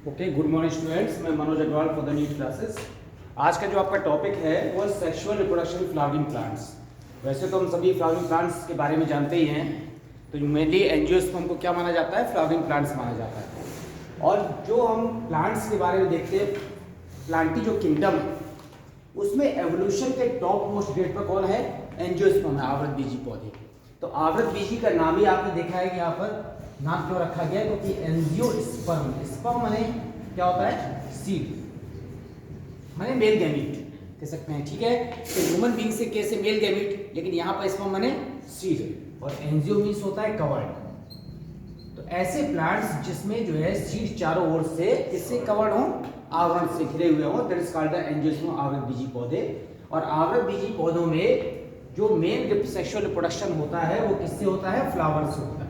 Okay, good morning students. मैं Manoj Agarwal for the NEET classes. आज का जो आपका टॉपिक है वो सेक्सुअल रिप्रोडक्शन फ्लावरिंग प्लांट्स। वैसे तो हम सभी फ्लावरिंग प्लांट्स के बारे में जानते ही हैं, तो मेनली एंजियोस्पर्म को क्या माना जाता है? फ्लावरिंग प्लांट्स माना जाता है। और जो हम प्लांट्स के बारे में देखते हैं, प्लांटी जो किंगडम है उसमें एवोल्यूशन के टॉप मोस्ट ग्रेड पर कौन है? एंजियोस्पर्म है, आवृत बीजी पौधे। तो आवृत बीजी का नाम ही आपने देखा है कि यहाँ पर नाम क्यों रखा गया, क्योंकि एंजियोस्पर्म, स्पर्म माने क्या होता है? सीड, माने मेल गैमीट कह सकते हैं। ठीक है, तो ह्यूमन बीइंग से कैसे मेल गैमीट, लेकिन यहाँ पर स्पर्म माने सीड, और एंजियो मीन्स होता है कवर्ड। तो ऐसे प्लांट्स जिसमें जो है सीड चारों ओर से किससे कवर्ड हो? आवरण से घिरे हुए हो, that is called the angiosperm, आवृत बीजी पौधे। और आवृत बीजी पौधों में जो मेन सेक्सुअल रिप्रोडक्शन होता है वो किससे होता है? फ्लावर से होता है।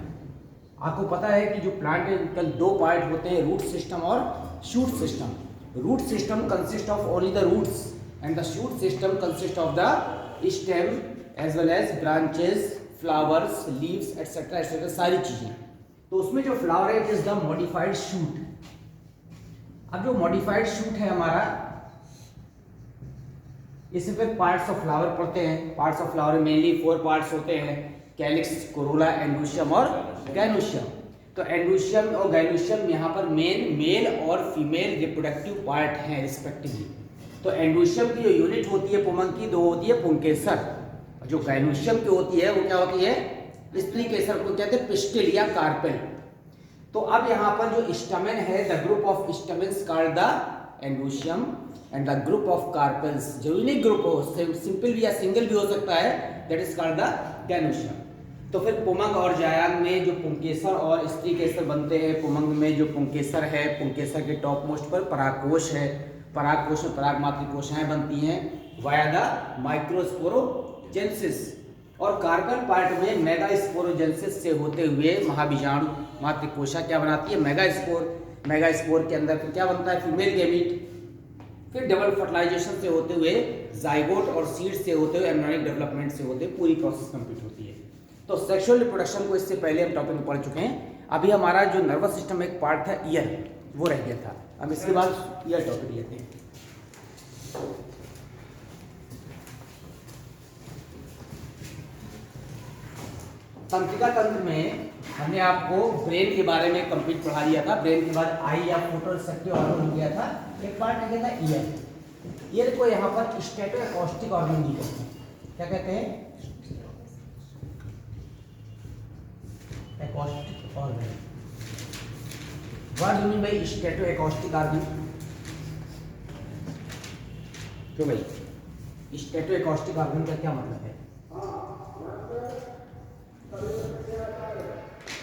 आपको पता है कि जो प्लांट के कल दो पार्ट होते हैं, रूट सिस्टम और shoot system. Root system consist of only the roots and the shoot system consist of the stem as well as branches, flowers, leaves etcetera etcetera, सारी चीजें। तो उसमें जो फ्लावर है it is the modified shoot. अब जो modified shoot है हमारा, इसमें फिर पार्ट्स ऑफ फ्लावर पढ़ते हैं। Parts of flower mainly 4 parts होते हैं: कैलिक्स, कोरोला, एंड्रोशियम और गैनोशियम। तो एंड्रोशियम और गैनोशियम यहाँ पर मेल और फीमेल रिप्रोडक्टिव पार्ट हैं रिस्पेक्टिवली। तो एंड्रोशियम की जो यूनिट होती है पुमंग की, दो होती है पुंकेसर। जो गैनोशियम की होती है वो क्या होती है? स्त्री केसर को कहते हैं पिस्टिल या कार्पेल। तो अब यहाँ पर जो स्टमेन है, the group of stamens called the androecium and the group of carpels, जो यूनिक ग्रुप हो, सिंपल भी या सिंगल भी हो सकता है, that is called the gynoecium. तो फिर पुमंग और जायांग में जो पुंकेसर और स्त्री केसर बनते हैं, पुमंग में जो पुंकेसर है, पुंकेसर के टॉप मोस्ट पर परागकोश है, परागकोश में पराग मातृ कोशिकाएं बनती हैं वाया द माइक्रोस्पोरोजेंसिस, और कार्पेल पार्ट में मेगास्पोरोजेंसिस से होते हुए महाबीजाणु मातृ कोशिका क्या बनाती है? मेगास्पोर। मेगास्पोर के अंदर फिर क्या बनता है? Female gamete. फिर डबल फर्टिलाइजेशन से होते हुए जाइगोट और सीड से होते हुए एम्ब्रियोनिक डेवलपमेंट से होते हुए पूरी प्रोसेस कंप्लीट होती है। तो सेक्सुअल रिप्रोडक्शन को इससे पहले हम टॉपिक में पढ़ चुके हैं। अभी हमारा जो नर्वस सिस्टम एक पार्ट था ईयर, वो रह गया था। अब इसके बाद ईयर टॉपिक लेते हैं। तंत्रिका तंत्र में हमने आपको ब्रेन के बारे में कंप्लीट पढ़ा दिया था। ब्रेन के बाद आई या फोटोरिसेप्टिव ऑर्गन हो गया था, एक पार्ट रह गया था ईयर। ईयर को यहाँ पर स्टेटो एकॉस्टिक ऑर्गन दी जाती है। क्या कहते हैं? Acoustic organ. What do mean by statoacoustic organ? क्यों भाई, स्टेटो एकॉस्टिक ऑर्गन का क्या मतलब है?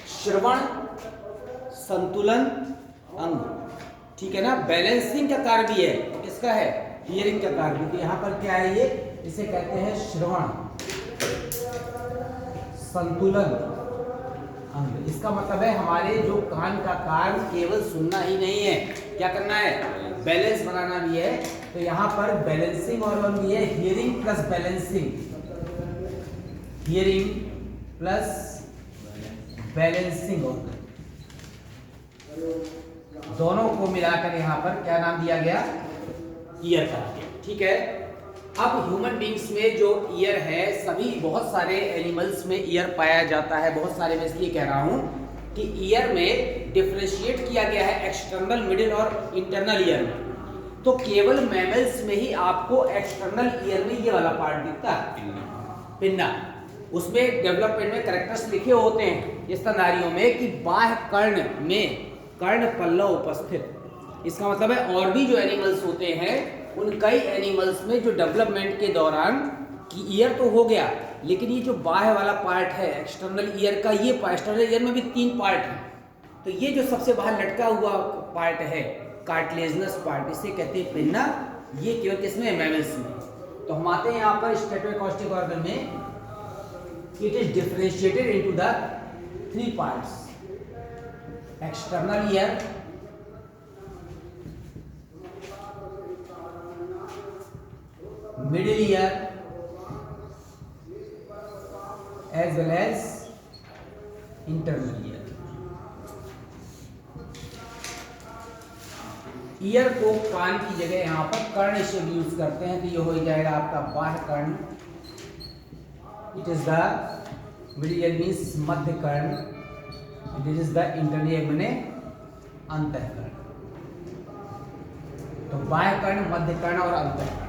श्रवण संतुलन अंग, ठीक है ना। बैलेंसिंग का कार्य भी है, तो किसका है? हियरिंग का कार्य भी। तो यहाँ पर क्या है ये? इसे कहते हैं श्रवण संतुलन अंग। इसका मतलब है हमारे जो कान का कार्य केवल सुनना ही नहीं है, क्या करना है? बैलेंस बनाना भी है। तो यहाँ पर बैलेंसिंग ऑर्गन भी है, hearing plus balancing, hearing plus balancing organ, दोनों को मिलाकर यहाँ पर क्या नाम दिया गया? ईयर का। ठीक है। अब ह्यूमन बींग्स में जो ईयर है, सभी बहुत सारे एनिमल्स में ईयर पाया जाता है। बहुत सारे मैं इसलिए कह रहा हूँ कि ईयर में डिफरेंशिएट किया गया है एक्सटर्नल, मिडिल और इंटरनल ईयर में। तो केवल मैमल्स में ही आपको एक्सटर्नल ईयर में ये वाला पार्ट दिखता है, पिन्ना। उसमें डेवलपमेंट में कैरेक्टर्स लिखे होते हैं स्तनधारियों में कि बाह्य कर्ण में कर्ण पल्लव उपस्थित। इसका मतलब है और भी जो एनिमल्स होते हैं, उन कई एनिमल्स में जो डेवलपमेंट के दौरान कि ईयर तो हो गया, लेकिन ये जो बाह्य वाला पार्ट है एक्सटर्नल ईयर का, ये एक्सटर्नल ईयर में भी 3 पार्ट है। तो ये जो सबसे बाहर लटका हुआ पार्ट है, कार्टिलेजिनस पार्ट, इसे कहते हैं पिन्ना। ये केवल किसमें? मैमल्स में। तो हम आते हैं यहाँ पर स्टेटो एकॉस्टिक ऑर्गन में। It is differentiated into the 3 parts: external ear, middle ear, as well as internal ear। Year को कान की जगह यहाँ पर कर्ण से यूज करते हैं, तो ये हो जाएगा आपका बाह्य कर्ण। It is the middle ear means मध्य कर्ण, it is the internal ear माने अंतःकर्ण। तो बाह्य कर्ण, मध्य कर्ण और अंतःकर्ण।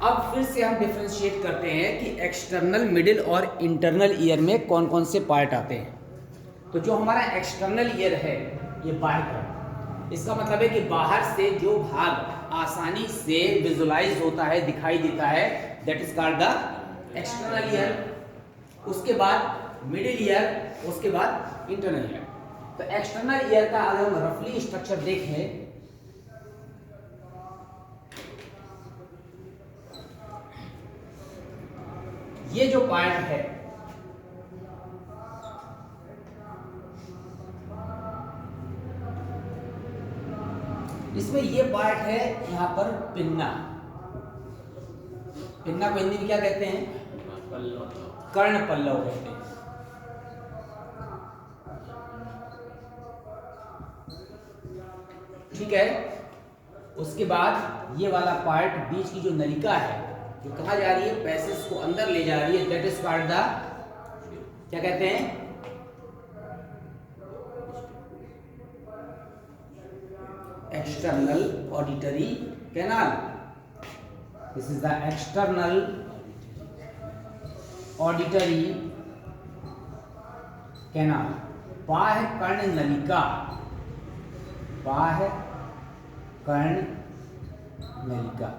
अब फिर से हम डिफरेंशिएट करते हैं कि एक्सटर्नल, मिडिल और इंटरनल ईयर में कौन कौन से पार्ट आते हैं। तो जो हमारा एक्सटर्नल ईयर है ये बाह्य कर्ण, इसका मतलब है कि बाहर से जो भाग आसानी से विजुलाइज होता है, दिखाई देता है, that is called the external ear. उसके बाद मिडिल ईयर, उसके बाद इंटरनल ईयर। तो एक्सटर्नल ईयर का अगर हम रफली स्ट्रक्चर देखें, ये जो पार्ट है इसमें ये पार्ट है यहाँ पर पिन्ना। पिन्ना को हिंदी में क्या कहते हैं? कर्ण पल्लव कहते हैं। ठीक है। उसके बाद ये वाला पार्ट, बीच की जो नलिका है, जो कहाँ जा रही है, पैसेज को अंदर ले जा रही है, दैट इज कॉल्ड द, क्या कहते हैं? External auditory canal. This is the external auditory canal. बाह्य कर्ण नलिका, बाह्य कर्ण नलिका।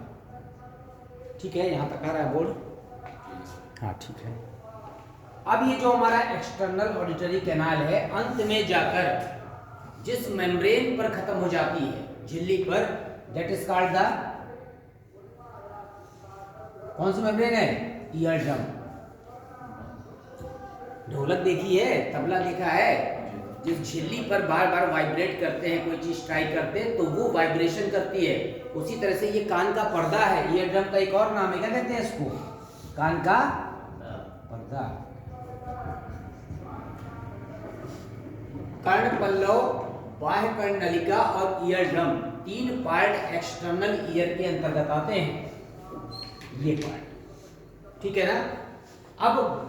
ठीक है, यहां तक आ रहा है बोर्ड? हाँ ठीक है। अब ये जो हमारा एक्सटर्नल ऑडिटरी कैनाल है, अंत में जाकर जिस मेम्ब्रेन पर खत्म हो जाती है, झिल्ली पर, दैट इज कॉल्ड द, कौन सी मेम्ब्रेन है? Ear drum. ढोलक देखी है, तबला देखा है, जिस झिल्ली पर बार बार वाइब्रेट करते हैं, कोई चीज स्ट्राइक करते हैं तो वो वाइब्रेशन करती है। उसी तरह से ये कान का पर्दा है, ईयर ड्रम का एक और नाम है, क्या कहते हैं इसको? कान का पर्दा। कर्ण पल्लव, बाह्य कर्ण नलिका और ईयर ड्रम, तीन पार्ट एक्सटर्नल ईयर के अंतर्गत आते हैं, ये पार्ट। ठीक है ना? अब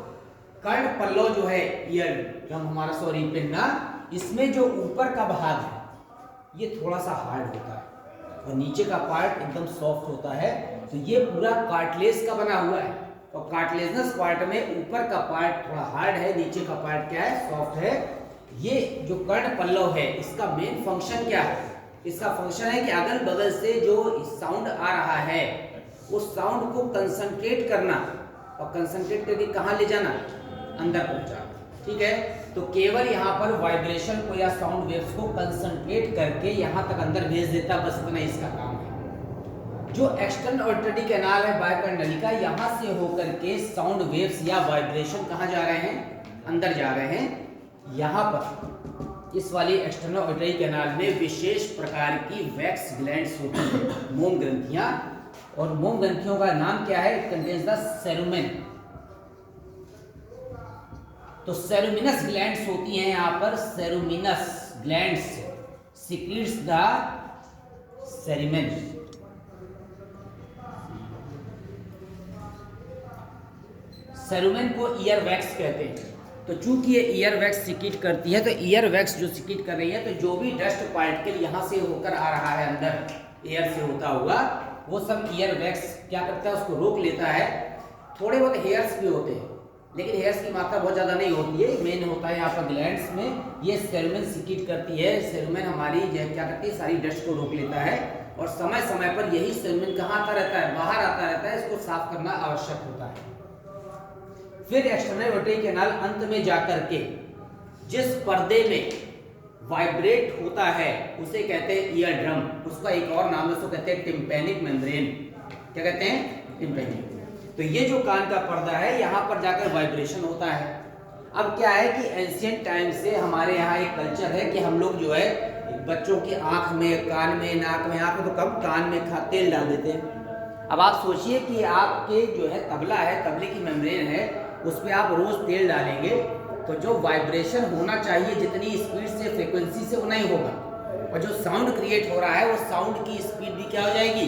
कर्ण पल्लव जो है, ईयर ड्रम हमारा, सॉरी पिन्ना, इसमें जो ऊपर का भाग है ये थोड़ा सा हार्ड होता है और नीचे का पार्ट एकदम सॉफ्ट होता है। तो ये पूरा कार्टिलेज का बना हुआ है, और कार्टिलेजनस पार्ट में ऊपर का पार्ट थोड़ा हार्ड है, नीचे का पार्ट क्या है? सॉफ्ट है। ये जो कर्ण पल्लव है, इसका मेन फंक्शन क्या है? इसका फंक्शन है कि अगल बगल से जो साउंड आ रहा है उस साउंड को कंसंट्रेट करना, और कंसंट्रेट करके कहाँ ले जाना? अंदर पहुंचाना। ठीक है। तो केवल यहाँ पर वाइब्रेशन को या साउंड वेव्स को कंसंट्रेट करके यहाँ तक अंदर भेज देता, बस इतना इसका काम है। जो एक्सटर्नल ऑडिटरी कैनाल है, बाह्य कर्ण नलिका, यहाँ से होकर के साउंड वेव्स या वाइब्रेशन कहाँ जा रहे हैं? अंदर जा रहे हैं। यहाँ पर इस वाली एक्सटर्नल ऑडिटरी कैनाल में विशेष प्रकार की वैक्स ग्लैंड्स होती हैं, मोम ग्रंथियां, और मोम ग्रंथियों का नाम क्या है? It contains the cerumen. तो सेरुमिनस ग्लैंड्स होती हैं यहाँ पर, ceruminous glands secretes the cerumen. Cerumen को ईयर वैक्स कहते हैं। तो चूंकि ये ईयर वैक्स सिक्रीट करती है, तो ईयर वैक्स जो सिक्रीट कर रही है, तो जो भी डस्ट पार्टिकल यहाँ से होकर आ रहा है अंदर, एयर से होता हुआ, वो सब ईयर वैक्स क्या करता है? उसको रोक लेता है। थोड़े बहुत हेयर्स भी होते हैं, लेकिन हेयर्स की मात्रा बहुत ज़्यादा नहीं होती है। मेन होता है यहाँ पर ग्लैंड्स में, ये सेरुमेन सिक्रीट करती है। सेरुमेन हमारी क्या करती है? सारी डस्ट को रोक लेता है, और समय समय पर यही सेरुमेन कहाँ आता रहता है? बाहर आता रहता है। इसको साफ करना आवश्यक होता है। फिर एक्सटर्नल ऑडिटरी कैनाल अंत में जाकर के जिस पर्दे में वाइब्रेट होता है उसे कहते हैं ईयर ड्रम। उसका एक और नाम है, उसको कहते हैं टिम्पैनिक मेम्ब्रेन। क्या कहते हैं? टिम्पैनिक। तो ये जो कान का पर्दा है, यहाँ पर जाकर वाइब्रेशन होता है। अब क्या है कि एंशिएंट टाइम से हमारे यहाँ एक कल्चर है कि हम लोग जो है बच्चों की आंख में, कान में, नाक में, आंख में तो कम, कान में तेल डाल देते हैं। अब आप सोचिए कि आपके जो है तबला है, तबले की मेम्ब्रेन है, उस पर आप रोज तेल डालेंगे तो जो वाइब्रेशन होना चाहिए जितनी स्पीड से, फ्रीक्वेंसी से, वो नहीं होगा। और जो साउंड क्रिएट हो रहा है वो साउंड की स्पीड भी क्या हो जाएगी,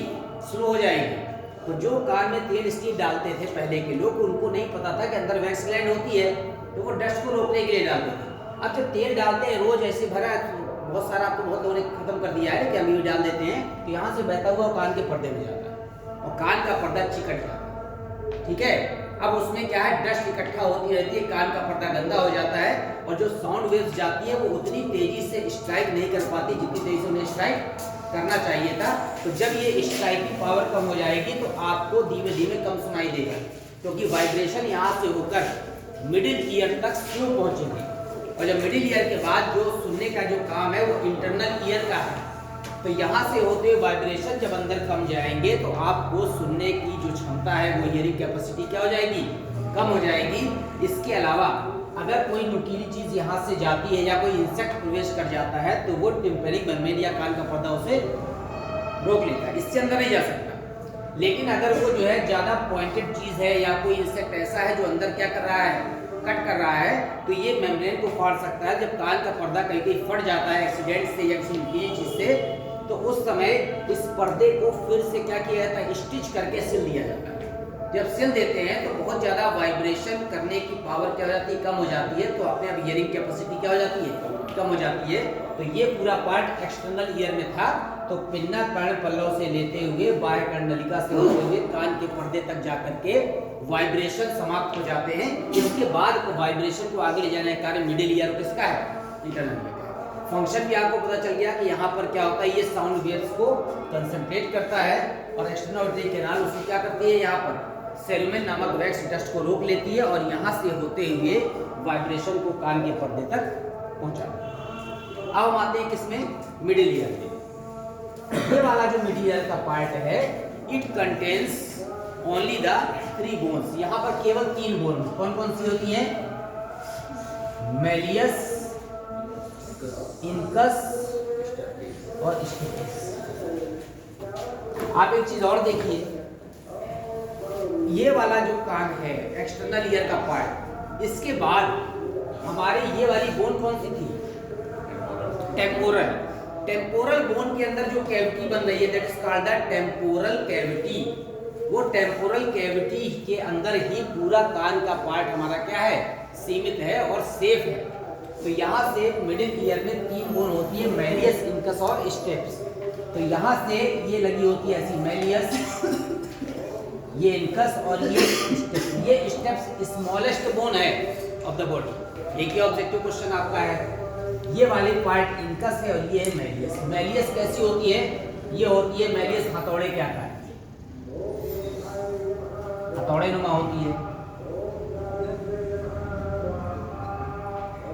स्लो हो जाएगी। तो जो कार में तेल स्टील डालते थे पहले के लोग, उनको नहीं पता था कि अंदर वैक्स ग्लैंड होती है, तो वो डस्ट को रोकने के लिए डालते थे। अब जब तेल डालते हैं रोज ऐसे भरा बहुत सारा, आपको बहुत लोगों ने खत्म कर दिया है कि हम ये डाल देते हैं, तो यहाँ से बहता हुआ कान के पर्दे में जाता है और कान का पर्दा चिकट जाता है। ठीक है, अब उसमें क्या है, डस्ट इकट्ठा होती रहती है, कान का पर्दा गंदा हो जाता है और जो साउंड वेव्स जाती है वो उतनी तेजी से स्ट्राइक नहीं कर पाती जितनी तेजी से उन्हें स्ट्राइक करना चाहिए था। तो जब ये स्ट्राइक की पावर कम हो जाएगी तो आपको धीमे धीमे कम सुनाई देगा, क्योंकि वाइब्रेशन यहाँ से होकर मिडिल ईयर तक स्लो पहुंचेगी। और जब मिडिल ईयर के बाद जो सुनने का जो काम है वो इंटरनल ईयर का है, तो यहाँ से होते हुए वाइब्रेशन जब अंदर कम जाएंगे तो आपको सुनने की जो क्षमता है वो हियरिंग कैपेसिटी क्या हो जाएगी, कम हो जाएगी। इसके अलावा अगर कोई नुकीली चीज यहाँ से जाती है या कोई इंसेक्ट प्रवेश कर जाता है तो वो टिम्पेरिक मेम्ब्रेन या कान का पर्दा उसे रोक लेता है, इससे अंदर नहीं जा सकता। लेकिन अगर वो जो है ज्यादा पॉइंटेड चीज है या कोई इंसेक्ट ऐसा है जो अंदर क्या कर रहा है, कट कर रहा है, तो ये मेम्ब्रेन को फाड़ सकता है। जब कान का पर्दा कहीं कहीं फट जाता है एक्सीडेंट से या किसी नुकीली चीज से, तो उस समय इस पर्दे को फिर से क्या किया जाता है, स्टिच करके सिल दिया जाता है। जब सिल देते हैं तो बहुत ज़्यादा वाइब्रेशन करने की पावर क्या हो जाती है, कम हो जाती है, तो अपने आप हियरिंग कैपेसिटी क्या हो जाती है, कम हो जाती है। तो ये पूरा पार्ट एक्सटर्नल ईयर में था। तो पिन्ना कर्ण पल्लव से लेते हुए बाह्य कर्णनलिका से होते हुए कान के पर्दे तक जाकर के वाइब्रेशन समाप्त हो जाते हैं। इसके बाद वाइब्रेशन को आगे ले जाने का कार्य मिडिल ईयर किसका है, इंटरनल ईयर का। फंक्शन भी आपको पता चल गया कि यहाँ पर क्या होता है, ये साउंड वेव्स को कंसंट्रेट करता है और एक्सटर्नल ऑडिटरी कैनाल उसमें क्या करती है, यहाँ पर सेरुमेन नामक वैक्स डस्ट को रोक लेती है और यहाँ से होते हुए वाइब्रेशन को कान के पर्दे तक पहुँचाती है। अब हम आते हैं किसमें, मिडिल ईयर में। ये वाला जो मिडिल ईयर का पार्ट है, it contains only the 3 bones. यहाँ पर केवल 3 बोन कौन कौन सी होती हैं, मेलियस, इनकस और स्टेपस। आप एक चीज और देखिए, ये वाला जो कान है एक्सटर्नल ईयर का पार्ट, इसके बाद हमारे ये वाली बोन कौन सी थी, टेम्पोरल। टेम्पोरल बोन के अंदर जो कैविटी बन रही है that is called the temporal cavity. वो टेम्पोरल कैविटी के अंदर ही पूरा कान का पार्ट हमारा क्या है, सीमित है और सेफ है। तो यहाँ से मिडिल ईयर में 3 बोन होती है, मेलियस, इनकस और स्टेप्स। तो यहाँ से ये लगी होती है ऐसी मेलियस, ये इनकस और ये स्टेप्स। ये स्टेप्स स्मॉलेस्ट बोन है ऑफ द बॉडी। एक ही ऑब्जेक्टिव क्वेश्चन आपका है, ये वाली पार्ट इनकस है और ये है मेलियस। मेलियस कैसी होती है, ये होती है मेलियस हथौड़े के आकार की, हथौड़े नुमा होती है।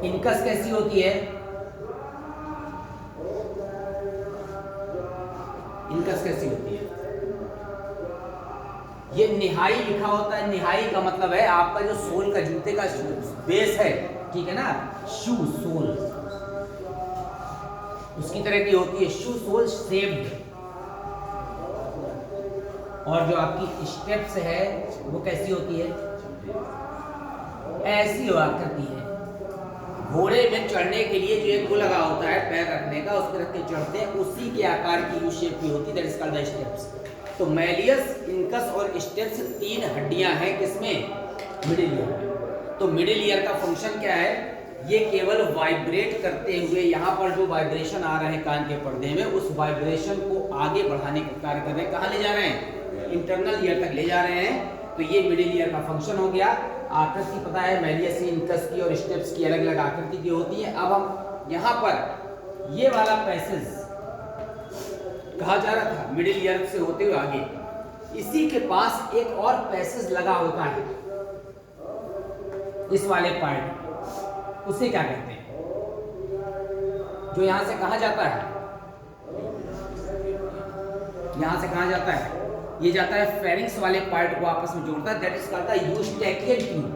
इनकस कैसी होती है, इनकस कैसी होती है, ये निहाई लिखा होता है। निहाई का मतलब है आपका जो सोल का, जूते का बेस है, ठीक है ना, शू सोल उसकी तरह की होती है, शू सोल शेप्ड। और जो आपकी स्टेप्स है वो कैसी होती है, ऐसी हुआ करती है। घोड़े में चढ़ने के लिए जो एक वो लगा होता है पैर रखने का, उस पर रख के चढ़ते हैं, उसी के आकार की यू शेप की होती है, that is called the steps. तो मेलियस, इनकस और स्टेप्स 3 हड्डियां हैं किसमें, मिडिल ईयर में। तो मिडिल ईयर का फंक्शन क्या है, ये केवल वाइब्रेट करते हुए यहाँ पर जो वाइब्रेशन आ रहे हैं कान के पर्दे में, उस वाइब्रेशन को आगे बढ़ाने का कार्य कर रहे हैं। कहाँ ले जा रहे हैं, इंटरनल ईयर तक ले जा रहे हैं। तो ये मिडिल ईयर का फंक्शन हो गया। आकृति पता है मेलियस, इनकस की और स्टेप्स की अलग अलग आकृति की होती है। अब हम यहाँ पर ये वाला पैसेज कहा जा रहा था मिडिल ईयर से होते हुए आगे, इसी के पास एक और पैसेज लगा होता है इस वाले पार्ट, उसे क्या कहते हैं, जो यहां से कहा जाता है, यहां से कहा जाता है, ये जाता है फेरिंक्स वाले पार्ट को आपस में जोड़ता है, that is called the Eustachian tube.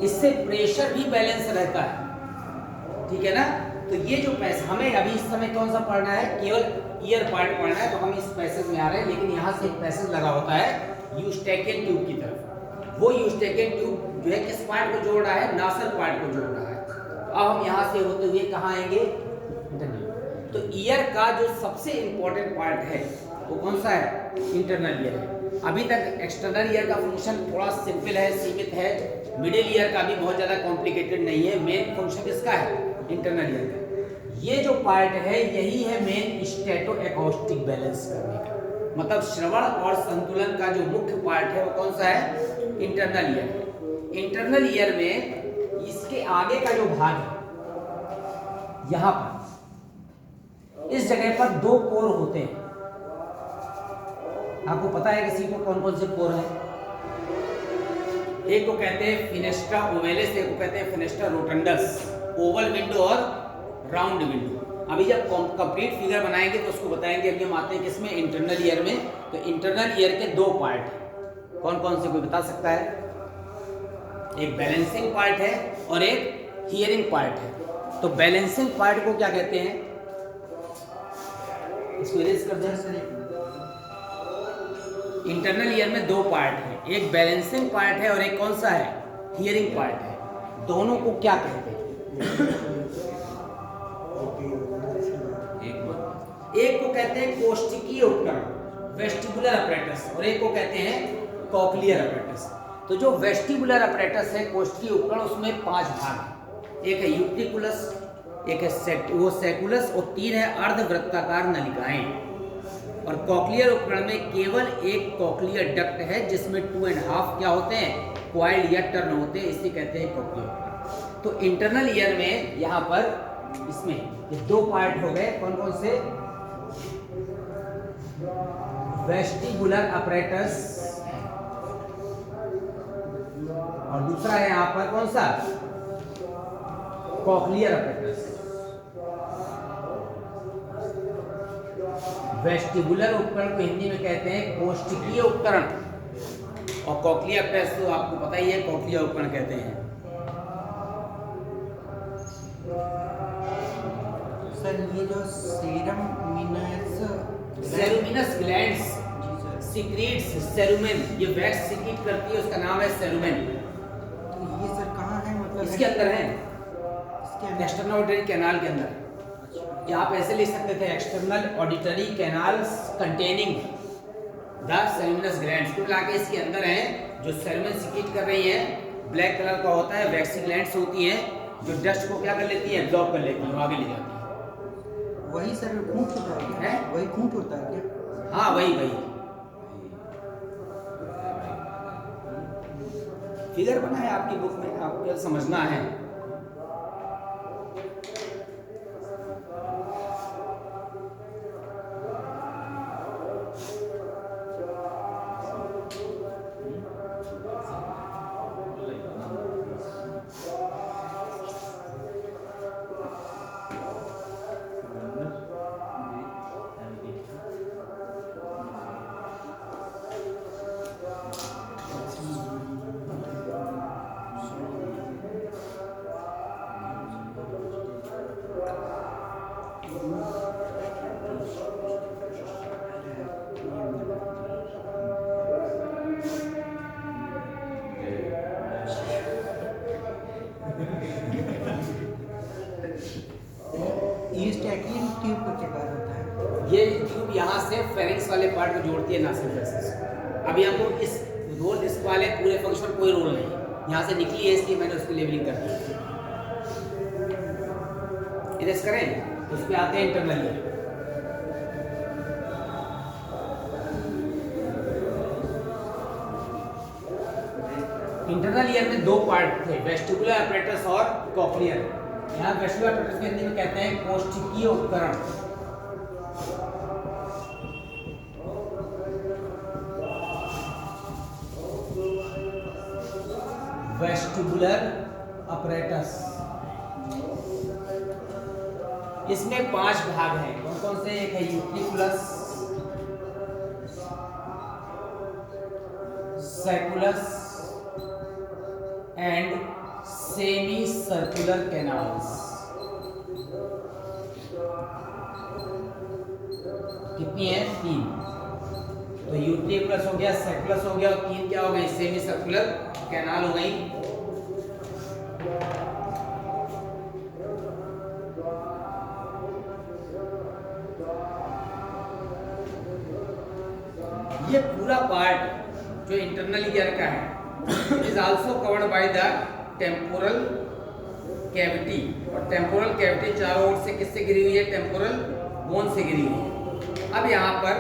इससे प्रेशर भी बैलेंस रहता है, ठीक है ना। तो ये जो पैसेज हमें अभी इस समय कौन सा पढ़ना है, केवल ईयर पार्ट पढ़ना है, तो हम इस पैसेज में आ रहे हैं। लेकिन यहाँ से एक पैसेज लगा होता है यूस्टेकियन ट्यूब की तरफ। वो यूस्टेकियन ट्यूब जो है किस पार्ट को जोड़ रहा है, नासल पार्ट को जोड़ रहा है। तो अब हम यहाँ से होते हुए कहाँ आएंगे, इंटरनल। तो ईयर का जो सबसे इंपॉर्टेंट पार्ट है वो कौन सा है, इंटरनल ईयर है। अभी तक एक्सटर्नल ईयर का फंक्शन थोड़ा सिंपल है, सीमित है। मिडिल ईयर का भी बहुत ज़्यादा कॉम्प्लिकेटेड नहीं है। मेन फंक्शन किसका है, इंटरनल ईयर का। ये जो पार्ट है यही है मेन स्टेटो एकॉस्टिक बैलेंस करने का, मतलब श्रवण और संतुलन का जो मुख्य पार्ट है वो कौन सा है, इंटरनल ईयर है। इंटरनल ईयर में इसके आगे का जो भाग है, यहां पर इस जगह पर दो पोर होते हैं। आपको पता है किसी को कौन कौन से पोर हैं? एक को कहते हैं फिनेस्ट्रा ओवेलिस, एक को कहते हैं फिनेस्ट्रा रोटंडस, ओवल विंडो और राउंड विंडो। अभी जब कंप्लीट फिगर बनाएंगे तो उसको बताएंगे। अभी हम आते हैं किसमें, इंटरनल ईयर में। तो इंटरनल ईयर के दो पार्ट हैं, कौन कौन से कोई बता सकता है? एक बैलेंसिंग पार्ट है और एक हियरिंग पार्ट है। तो बैलेंसिंग पार्ट को क्या कहते हैं, इसको इरेज कर दें। इंटरनल ईयर में दो पार्ट हैं, एक बैलेंसिंग पार्ट है और एक कौन सा है, हियरिंग पार्ट है। दोनों को क्या कहते हैं? एक को कहते हैं कोष्ठकीय उपकरण, वेस्टिबुलर अपरेटस, और एक को कहते हैं कॉक्लियर अपरेटस। तो जो वेस्टिबुलर अपरेटस है, कोष्ठकीय उपकरण, उसमें 5 भाग हैं। एक है यूट्रिकुलस, एक है सेकुलस और 3 है अर्धवृत्ताकार नलिकाएं। और कॉक्लियर उपकरण में केवल एक कॉक्लियर डक्ट है जिसमें 2.5 क्या होते हैं, क्वाइल्ड या टर्न होते हैं, इसे कहते हैं कॉक्लियर उपकरण। तो इंटरनल ईयर में यहाँ पर इसमें ये दो पार्ट हो गए, कौन कौन से, वेस्टिबुलर अपरेटस और दूसरा है यहाँ पर कौन सा, कॉक्लियर अपरेटस। वेस्टिबुलर उपकरण को हिंदी में कहते हैं कोष्ठकीय उपकरण, और कॉक्लियर अपरेटस तो आपको पता ही है, कॉक्लियर उपकरण कहते हैं। सर ये जो सेरुमिनस ग्लैंड्स सीक्रेट्स सेरुमेन, ये वैक्स सीक्रेट करती है, उसका नाम है सेरुमेन। तो ये सर कहाँ है, मतलब इसके अंदर है, इसके अंदर एक्सटर्नल ऑडिटरी कैनाल के अंदर। या आप ऐसे लिख सकते थे, external auditory canals containing the ceruminous glands. कुल मिला के इसके अंदर है, जो सेरुमेन सीक्रेट कर रही है, ब्लैक कलर का होता है, वैक्सी ग्लैंड्स होती हैं जो डस्ट को क्या कर लेती है, एब्जॉर्ब कर लेती है, आगे ले जाती है। वही सर खूंट होता है क्या? है? वही खूंट होता है क्या? हाँ वही फिगर बना है आपकी बुक में, आपको समझना है। ये स्टैकिंग ट्यूब का क्या कार्य होता है? ये ट्यूब यहाँ से फेरिंग्स वाले पार्ट को जोड़ती है नासिल से। अभी हमको इस रोल, इस वाले पूरे फंक्शन कोई रोल नहीं, यहाँ से निकली है इसलिए मैंने उसकी लेबलिंग कर दी। इरेज करें, उस पर आते हैं इंटरनल ईयर। इंटरनल ईयर में दो पार्ट थे, वेस्टिबुलर अपरेटस और कॉक्लियर। यहाँ वेस्टिबुलर अपरेटस के हिंदी में कहते हैं कोष्ठकीय उपकरण। वेस्टिबुलर अपरेटस, इसमें 5 भाग हैं, कौन कौन से? एक है यूट्रिकुलस, सेकुलस एंड सेमी सर्कुलर कैनाल्स। कितनी है? 3। तो यूट्रिकुलस हो गया, सेकुलस हो गया और 3 क्या हो गई? सेमी सर्कुलर कैनाल हो गई। ये पूरा पार्ट जो इंटरनल ईयर का है is also covered by the temporal cavity, और टेम्पोरल कैविटी चारों ओर से किससे घिरी हुई है? टेम्पोरल बोन से घिरी हुई है। अब यहाँ पर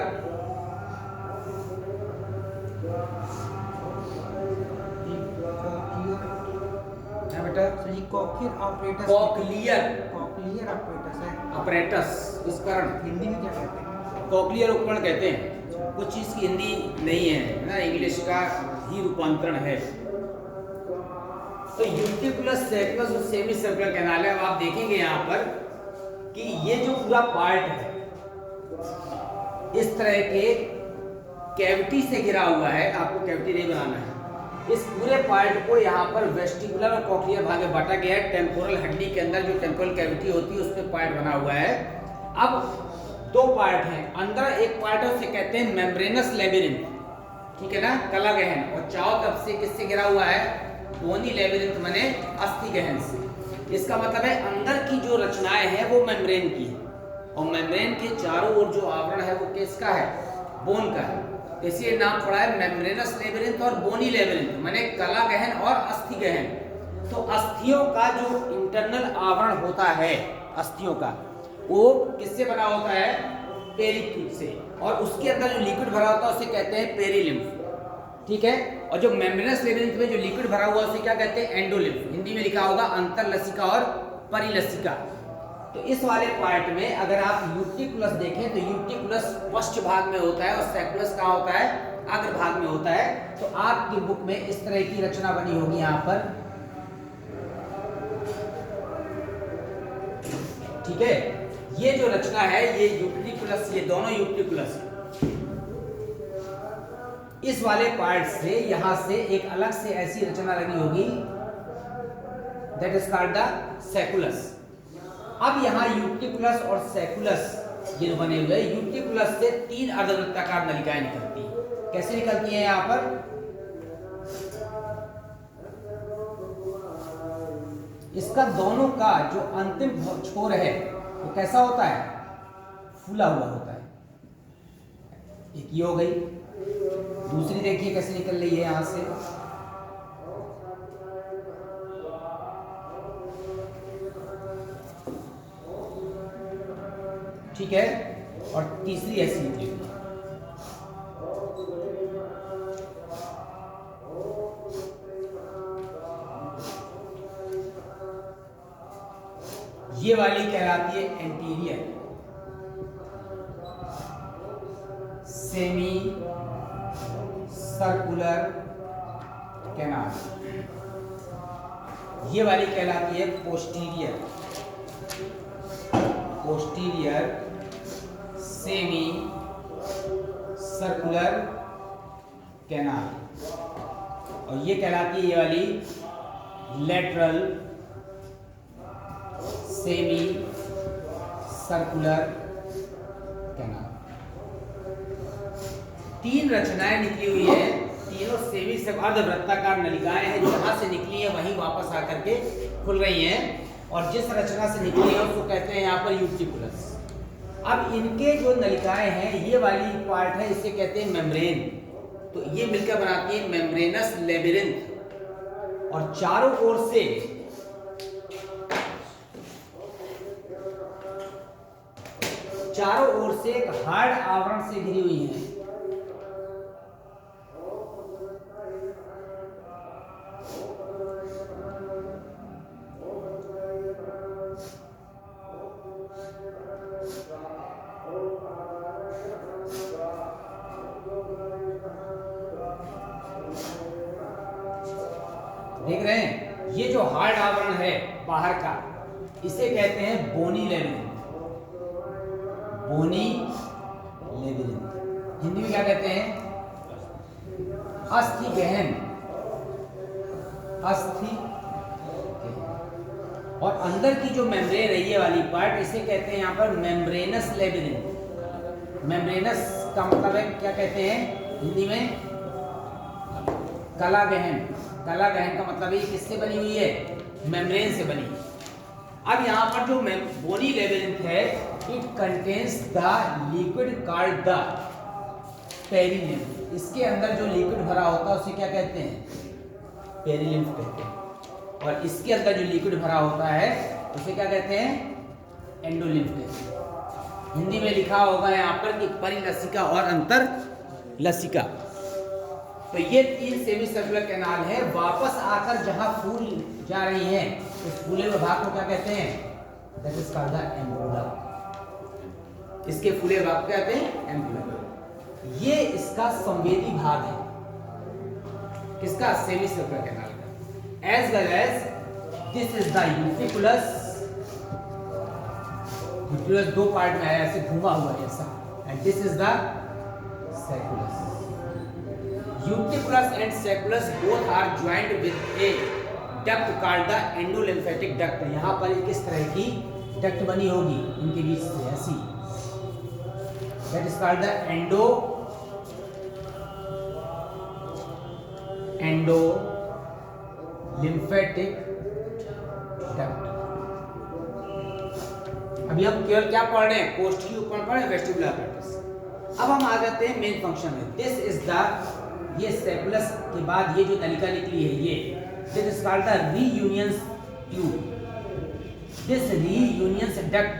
क्या बेटा? सर ये cochlear apparatus, cochlear cochlear apparatus है। अपरेटस, उपकरण, हिंदी में क्या कहते हैं? कॉक्लियर उपकरण कहते हैं। कुछ चीज की हिंदी नहीं है ना, इंग्लिश का ही रूपांतरण है। तो यूट्रिकुलस, सैकुलस और सेमी सर्कुलर कैनाल है। अब आप देखेंगे यहाँ पर कि ये जो पूरा पार्ट है इस तरह के कैविटी से घिरा हुआ है। आपको कैविटी नहीं बनाना है। इस पूरे पार्ट को यहाँ पर वेस्टिबुलर और कॉक्लियर भाग में बांटा गया है। टेम्पोरल हड्डी के अंदर जो टेम्पोरल कैविटी होती है उसमें पार्ट बना हुआ है। अब दो पार्ट हैं। अंदर एक पार्ट है उसे कहते हैं मेम्ब्रेनस लेबिरिंथ, ठीक है ना, कला गहन, और चारों तरफ से किससे घिरा हुआ है? बोनी लेबिरिंथ माने अस्थि गहन से। इसका मतलब है अंदर की जो रचनाएं हैं वो मेम्ब्रेन की है, और मेम्ब्रेन के चारों ओर जो आवरण है वो किसका है? बोन का है। इसलिए नाम पड़ा है मेम्ब्रेनस लेबिरिंथ और बोनी लेबिरिंथ, माने कला गहन और अस्थि गहन। तो अस्थियों का जो इंटरनल आवरण होता है अस्थियों का, वो किससे बना होता है? पेरिक्यूट से, और उसके अंदर जो लिक्विड भरा होता है उसे कहते हैं पेरिलिम्फ, ठीक है। और जो मेम्ब्रेनस लेबिरिंथ में जो लिक्विड भरा हुआ है उसे क्या कहते हैं? एंडोलिम्फ। हिंदी में लिखा होगा अंतरलसिका और परिलसिका। तो इस वाले पार्ट में अगर आप यूट्रिकुलस देखें तो यूट्रिकुलस पश्च भाग में होता है और सैकुलस कहाँ होता है? अग्र भाग में होता है। तो आपकी बुक में इस तरह की रचना बनी होगी यहाँ पर, ठीक है। ये जो रचना है ये यूट्रिकुलस, ये दोनों यूट्रिकुलस इस वाले पार्ट से यहां से एक अलग से ऐसी रचना लगी होगी, दैट इज कॉल्ड द सैकुलस। अब यहाँ यूट्रिकुलस और सैकुलस ये जो बने हुए हैं, यूट्रिकुलस से 3 अर्धवृत्ताकार नलिकाएं निकलती हैं। कैसे निकलती हैं? यहाँ पर इसका दोनों का जो अंतिम छोर है वो कैसा होता है? फूला हुआ होता है। एक ये हो गई। दूसरी देखिए कैसे निकल रही है यहां से, ठीक है, और तीसरी ऐसी निकली। ये वाली कहलाती है एंटीरियर सेमी सर्कुलर कैनाल। ये वाली कहलाती है पोस्टीरियर सेमी सर्कुलर कैनाल, और ये कहलाती है ये वाली लेटरल सेमी सर्कुलर कैनाल। 3 रचनाएं निकली हुई है, तीनों सेमी से अर्धवृत्ताकार नलिकाएं हैं। जहां से निकली है वहीं वापस आकर के खुल रही हैं, और जिस रचना से निकली है उसको कहते हैं यहाँ पर यूट्रिकुलस। अब इनके जो नलिकाएं हैं, ये वाली पार्ट है, इसे कहते हैं मेम्ब्रेन। तो ये मिलकर बनाती है मेम्ब्रेनस लेबिरिंथ, और चारों ओर से एक हार्ड आवरण से घिरी हुई है। देख रहे हैं, ये जो हार्ड आवरण है बाहर का, इसे कहते हैं बोनी लेबिरिंथ। बोनी लेबिरिंथ हिंदी में क्या कहते हैं? अस्थि गहन। और अंदर की जो मेम्ब्रेन है ये वाली पार्ट, इसे कहते हैं यहाँ पर मेम्ब्रेनस लेबिरिंथ। मेम्ब्रेनस का मतलब है क्या कहते हैं हिंदी में? कला गहन। कला गहन का मतलब है किससे बनी हुई है? मेम्ब्रेन से बनी। अब यहाँ पर जो बोनी लेबिरिंथ है, it contains the liquid called the perilymph. इसके अंदर जो लिक्विड भरा होता है उसे क्या कहते हैं? पेरिलिम्फ कहते हैं। और इसके अंदर जो लिक्विड भरा होता है उसे क्या कहते हैं? एंडोलिम्फ कहते हैं। हिंदी में लिखा होगा यहाँ पर कि परिलसिका और अंतर लसिका। तो ये 3 सेमी सर्कुलर कैनाल है। वापस आकर जहां फूल जा रही है उस फूले हुए भाग को क्या कहते हैं? That is called the ampulla. इसके फूले भाग को कहते हैं एम्पुला। ये इसका संवेदी भाग है। किसका? सेमी सर्कुलर कैनाल का। As well as this is the utriculus. Utriculus 2 part में है, ऐसे घुमा हुआ है ऐसा। And this is the sacculus. Uticulus and sacculus both are joined with a duct called the endolymphatic duct। यहाँ पर किस तरह की डक्ट बनी होगी इनके बीच से ऐसी, that is called the endolymphatic duct। अभी हम केवल क्या पढ़ रहे हैं? कोष्ठी उपकरण पढ़ रहे हैं, वेस्टिबुलर apparatus। अब हम आ जाते हैं मेन फंक्शन में। दिस इज द, ये सैकुलस के बाद ये जो नलिका निकली है ये, this is called the reunion tube. This reunion duct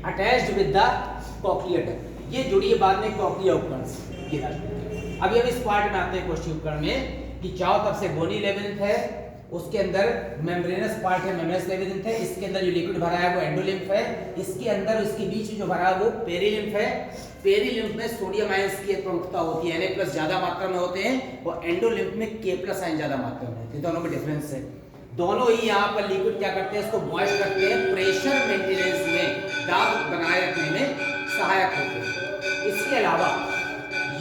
attached with the cochlear duct. ये जुड़ी है बाद में कॉक्लियर उपकरण से। अभी हम इस पार्ट में आते हैं कोष्ठी उपकरण में कि चारों तरफ से बोनी लेबिरिंथ है, उसके अंदर मेम्ब्रेनस पार्ट है, मेम्ब्रेनस लेबिरिंथ है, इसके अंदर जो लिक्विड भरा है वो एंडोलिम्फ है, इसके अंदर इसके बीच जो भरा है वो पेरिलिम्फ है। पेरिलिम्फ में सोडियम आयंस की प्रमुखता होती है, Na+ ज्यादा मात्रा में होते हैं, और एंडोलिम्फ में K+ आयन ज्यादा मात्रा में होते हैं। दोनों में डिफरेंस है। दोनों ही यहाँ पर लिक्विड क्या करते हैं? इसको मॉइस्ट करते हैं, प्रेशर मेंटेनेंस में, दाब बनाए रखने में सहायक होते हैं। इसके अलावा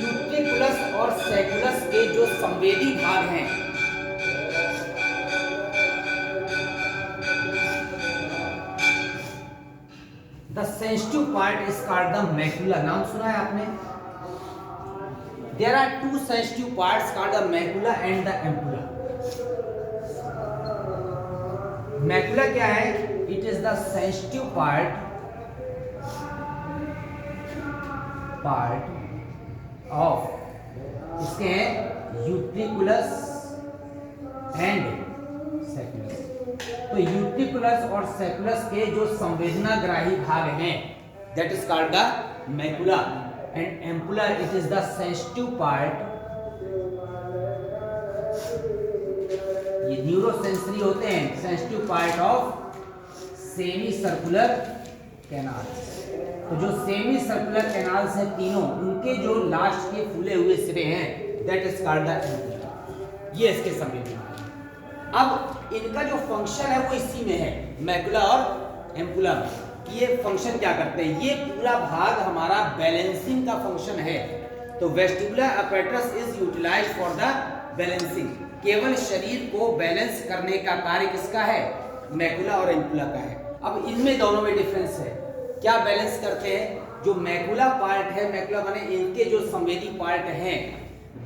यूट्रिकुलस और सैकुलस के जो संवेदी भाग हैं, The sensitive part is called the macula। नाम सुना है आपने? There are 2 sensitive parts called the macula and the ampulla। Macula क्या है? It is the sensitive part of, इसके हैं यूट्रिकुलस एंड सैकुलस। तो यूट्रिकुलस और सैकुलस के जो संवेदनाग्राही भाग हैं, that is called the macula, and ampulla it is the sensitive part. ये न्यूरोसेंसरी होते हैं, sensitive part of semi circular canal. तो जो सेमी सर्कुलर कैनाल है तीनों, उनके जो लास्ट के फूले हुए सिरे हैं, that is called the ampulla. ये इसके संवेदना। अब इनका जो फंक्शन है वो इसी में है, मैकुला और एम्पुला में। ये फंक्शन क्या करते हैं? ये पूरा भाग हमारा बैलेंसिंग का फंक्शन है। तो vestibular apparatus is utilized for the balancing. केवल शरीर को बैलेंस करने का कार्य किसका है? मैकुला और एम्पुला का है। अब इनमें दोनों में डिफरेंस है। क्या बैलेंस करते हैं? जो मैकुला पार्ट है, मैकुला माने इनके जो संवेदी पार्ट हैं,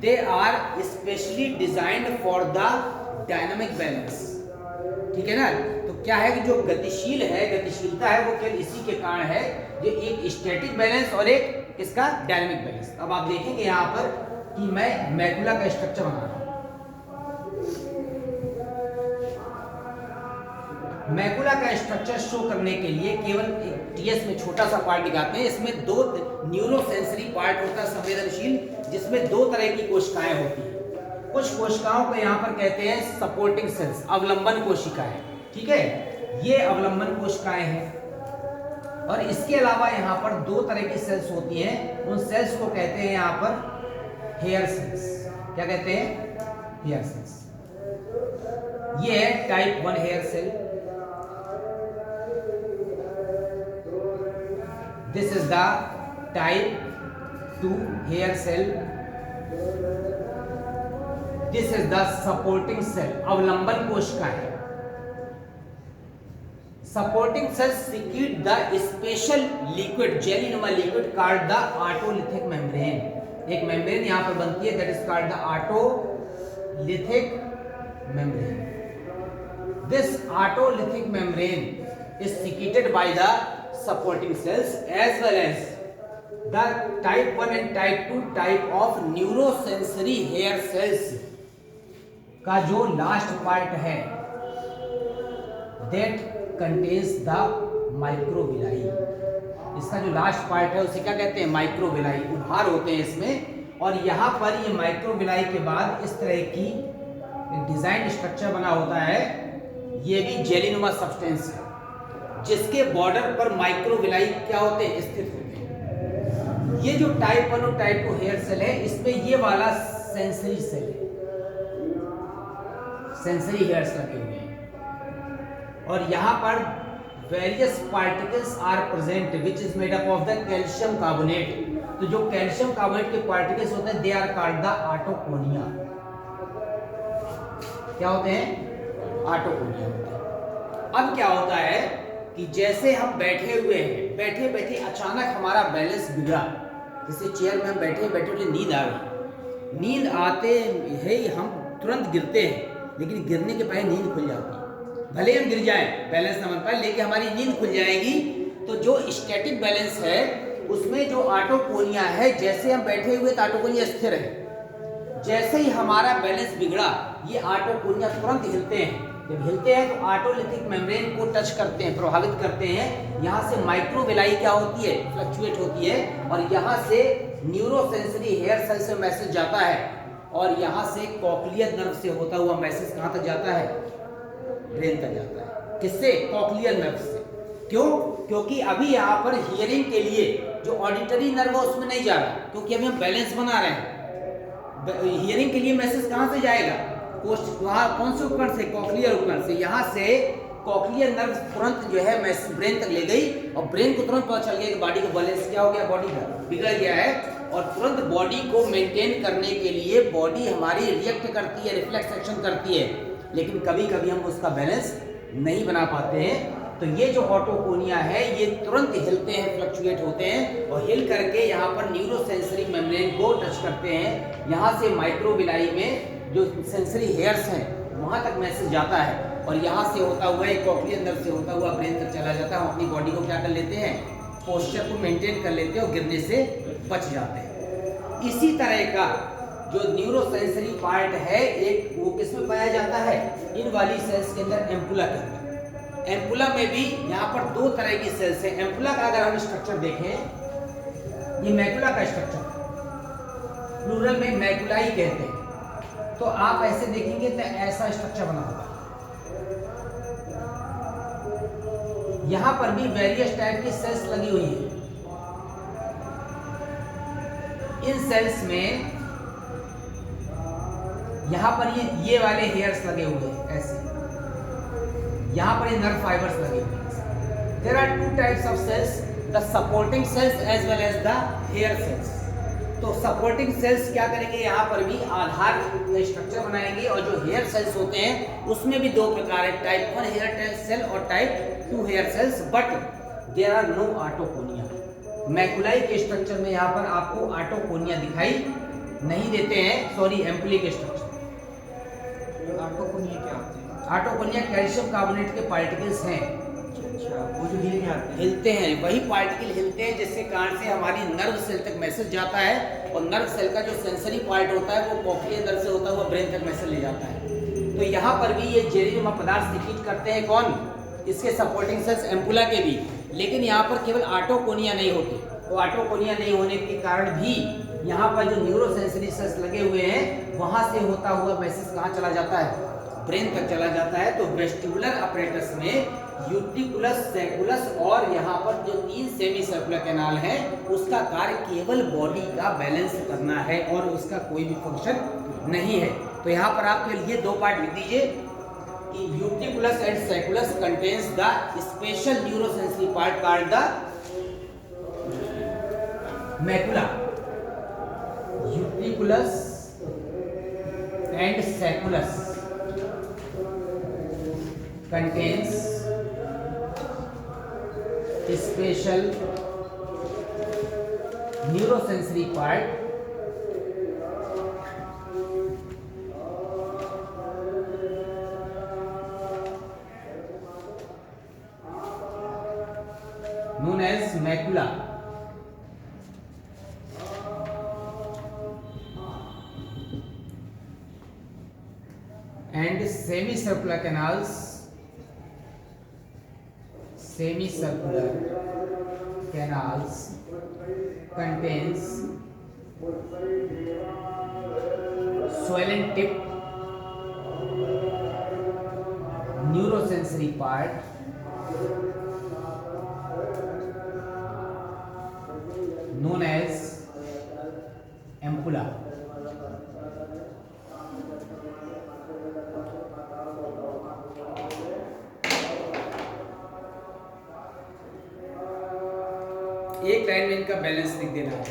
they are specially designed for the dynamic balance. ठीक है ना? तो क्या है कि जो गतिशील है, गतिशीलता है वो केवल इसी के कारण है, जो एक स्टैटिक बैलेंस और एक इसका डायनामिक बैलेंस। अब आप देखेंगे यहाँ पर कि मैं मैकुला का स्ट्रक्चर बना रहा हूँ। मैकुला का स्ट्रक्चर शो करने के लिए केवल टीएस में छोटा सा पार्ट दिखाते हैं। इसमें 2 न्यूरोसेंसरी पार्ट होता है संवेदनशील, जिसमें 2 तरह की कोशिकाएं होती हैं। कुछ कोशिकाओं को यहाँ पर कहते हैं सपोर्टिंग सेल्स, अवलंबन कोशिकाएं। ठीक है, ये अवलंबन कोशिकाएं हैं। और इसके अलावा यहाँ पर 2 तरह की सेल्स होती हैं, उन सेल्स को कहते हैं यहाँ पर हेयर सेल्स। क्या कहते हैं? Hair cells. ये है type 1 hair cell. This is the type 2 hair cell. This is the supporting cell, अवलंबन कोशिकाएं। Supporting cell secrete the special liquid, जेलीनुमा liquid called the otolithic membrane. एक मेम्ब्रेन यहां पर बनती है, that is called the otolithic membrane. This otolithic membrane is secreted by the supporting cells as well as the type 1 and type 2 type of neurosensory hair cells का जो last part है that contains the microvilli. इसका जो last part है उसे क्या कहते हैं? माइक्रोविलाई। उभार होते हैं इसमें, और यहाँ पर ये माइक्रोविलाई के बाद इस तरह की डिजाइन स्ट्रक्चर बना होता है। ये भी जेलीनुमा सब्सटेंस है जिसके बॉर्डर पर माइक्रोविलाई क्या होते हैं? स्थित होते हैं। ये जो टाइप 1 और टाइप 2 हेयर सेल है, इसमें ये वाला सेंसरी सेल है, सेंसरी हेयर्स लगे हुए हैं, और यहाँ पर various particles are present which is made up of the calcium carbonate. तो जो कैल्शियम कार्बोनेट के पार्टिकल्स होते हैं they are called the otoconia. क्या होते हैं? ऑटोकोनिया होते हैं। अब क्या होता है कि जैसे हम बैठे हुए हैं, बैठे बैठे अचानक हमारा बैलेंस बिगड़ा, जैसे चेयर में हम बैठे बैठे नींद आ गई, नींद आते ही हम तुरंत गिरते हैं, लेकिन गिरने के पहले नींद खुल जाती है। भले हम गिर जाएं, बैलेंस ना बन पाए, लेकिन हमारी नींद खुल जाएगी। तो जो स्टैटिक बैलेंस है उसमें जो ऑटोकोनिया है, जैसे हम बैठे हुए तो ऑटोकोनिया स्थिर है, जैसे ही हमारा बैलेंस बिगड़ा ये ऑटोकोनिया तुरंत हिलते हैं। जब हिलते हैं तो ऑटोलिथिक मेम्ब्रेन को टच करते हैं, प्रभावित करते हैं। यहाँ से माइक्रोविलाई क्या होती है? फ्लक्चुएट होती है, और यहाँ से न्यूरोसेंसरी हेयर सेल से मैसेज जाता है, और यहाँ से कॉक्लियर नर्व से होता हुआ मैसेज कहाँ तक जाता है? ब्रेन तक जाता है। किससे? कॉक्लियर नर्व से। क्यों? क्योंकि अभी यहाँ पर हियरिंग के लिए जो ऑडिटरी नर्व है उसमें नहीं जा रहा, क्योंकि अभी हम बैलेंस बना रहे हैं। हियरिंग के लिए मैसेज कहाँ से जाएगा? वहाँ कौन से उपकरण से? कॉक्लियर उपकरण से। यहाँ से कॉक्लियर नर्व तुरंत जो है मैसेज ब्रेन तक ले गई, और ब्रेन को तुरंत पता चल गया कि बॉडी का बैलेंस क्या हो गया, बॉडी का बिगड़ गया है, और तुरंत बॉडी को मेंटेन करने के लिए बॉडी हमारी रिएक्ट करती है, रिफ्लेक्स एक्शन करती है, लेकिन कभी कभी हम उसका बैलेंस नहीं बना पाते हैं। तो ये जो ऑटोकोनिया है ये तुरंत हिलते हैं, फ्लक्चुएट होते हैं, और हिल करके यहाँ पर न्यूरोसेंसरी मेम्ब्रेन को टच करते हैं। यहाँ से माइक्रोविलाई में जो सेंसरी हेयर्स हैं वहाँ तक मैसेज जाता है, और यहाँ से होता हुआ एक कॉक्लियर नर्व से होता हुआ ब्रेन तक चला जाता है। हम अपनी बॉडी को क्या कर लेते हैं? पोस्चर को मेंटेन कर लेते हैं और गिरने से बच जाते हैं। इसी तरह का जो न्यूरोसेंसरी पार्ट है एक, वो किस में पाया जाता है? इन वाली सेल्स के अंदर, एम्पुला के अंदर। एम्पुला में भी यहाँ पर दो तरह की सेल्स हैं। एम्पुला का अगर हम स्ट्रक्चर देखें, ये मैकुला का स्ट्रक्चर, प्लूरल में मैकुलाई कहते हैं, तो आप ऐसे देखेंगे तो ऐसा स्ट्रक्चर बना होगा। यहाँ पर भी वेरियस टाइप की सेल्स लगी हुई हैं। इन सेल्स में यहाँ पर ये वाले हेयर्स लगे हुए हैं ऐसे, यहाँ पर ये नर्व फाइबर्स लगे हुए हैं। There are two types of cells, the supporting cells as well as the hair cells. तो सपोर्टिंग सेल्स क्या करेंगे? यहाँ पर भी आधार स्ट्रक्चर बनाएंगे, और जो हेयर सेल्स होते हैं उसमें भी दो प्रकार है, टाइप 1 हेयर सेल और type 2 hair cells, but there are no otoconia. Maculae के स्ट्रक्चर में यहाँ पर आपको ऑटोकोनिया दिखाई नहीं देते हैं, सॉरी, एम्पुली के स्ट्रक्चर। ऑटोकोनिया क्या होते हैं? ऑटोकोनिया कैल्शियम कार्बोनेट के पार्टिकल्स हैं। अच्छा, वो जो हिल जाते हैं। हिलते हैं, वही पार्टिकल हिलते हैं जिसके कारण से हमारी नर्व सेल तक मैसेज जाता है, और नर्व सेल का जो सेंसरी पार्ट होता है वो कॉक्लियर नर्व से होता हुआ ब्रेन तक मैसेज ले जाता है। तो यहाँ पर भी ये जेलीनुमा पदार्थ सिक्रीट करते हैं। कौन? इसके सपोर्टिंग सेल्स, एम्पुला के भी। लेकिन यहाँ पर केवल ऑटोकोनिया नहीं होती, तो ऑटोकोनिया नहीं होने के कारण भी यहाँ पर जो न्यूरोसेंसरी सेल्स लगे हुए हैं वहाँ से होता हुआ मैसेज कहाँ चला जाता है? ब्रेन तक चला जाता है। तो वेस्टिबुलर अपरेटस में यूट्रिकुलस, सैकुलस और यहाँ पर जो 3 सेमी सर्कुलर कैनाल है उसका कार्य केवल बॉडी का बैलेंस करना है, और उसका कोई भी फंक्शन नहीं है। तो यहाँ पर आप केवल ये दो पार्ट लिख दीजिए कि utriculus and sacculus contains the special neurosensory part called the macula. Utriculus and sacculus contains special neurosensory part known as macula. semicircular canals contains swollen tip, neurosensory part, known as ampulla. एक line में इनका balance लिख देना है।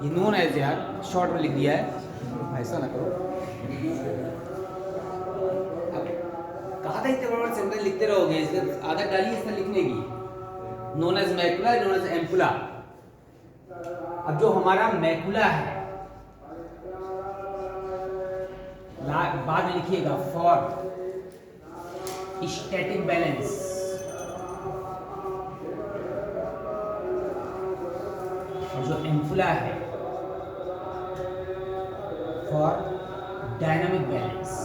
ये known as यार short में लिख दिया है, ऐसा ना करो। कहा था इतने बड़े सेंटेंस लिखते रहोगे, इसकी आदत डाली इसमें लिखने की। Known as macula, known as ampulla. अब जो हमारा मैकुला है, बाद में लिखिएगा फॉर स्टैटिक बैलेंस, और जो एम्पुला है फॉर डायनामिक बैलेंस।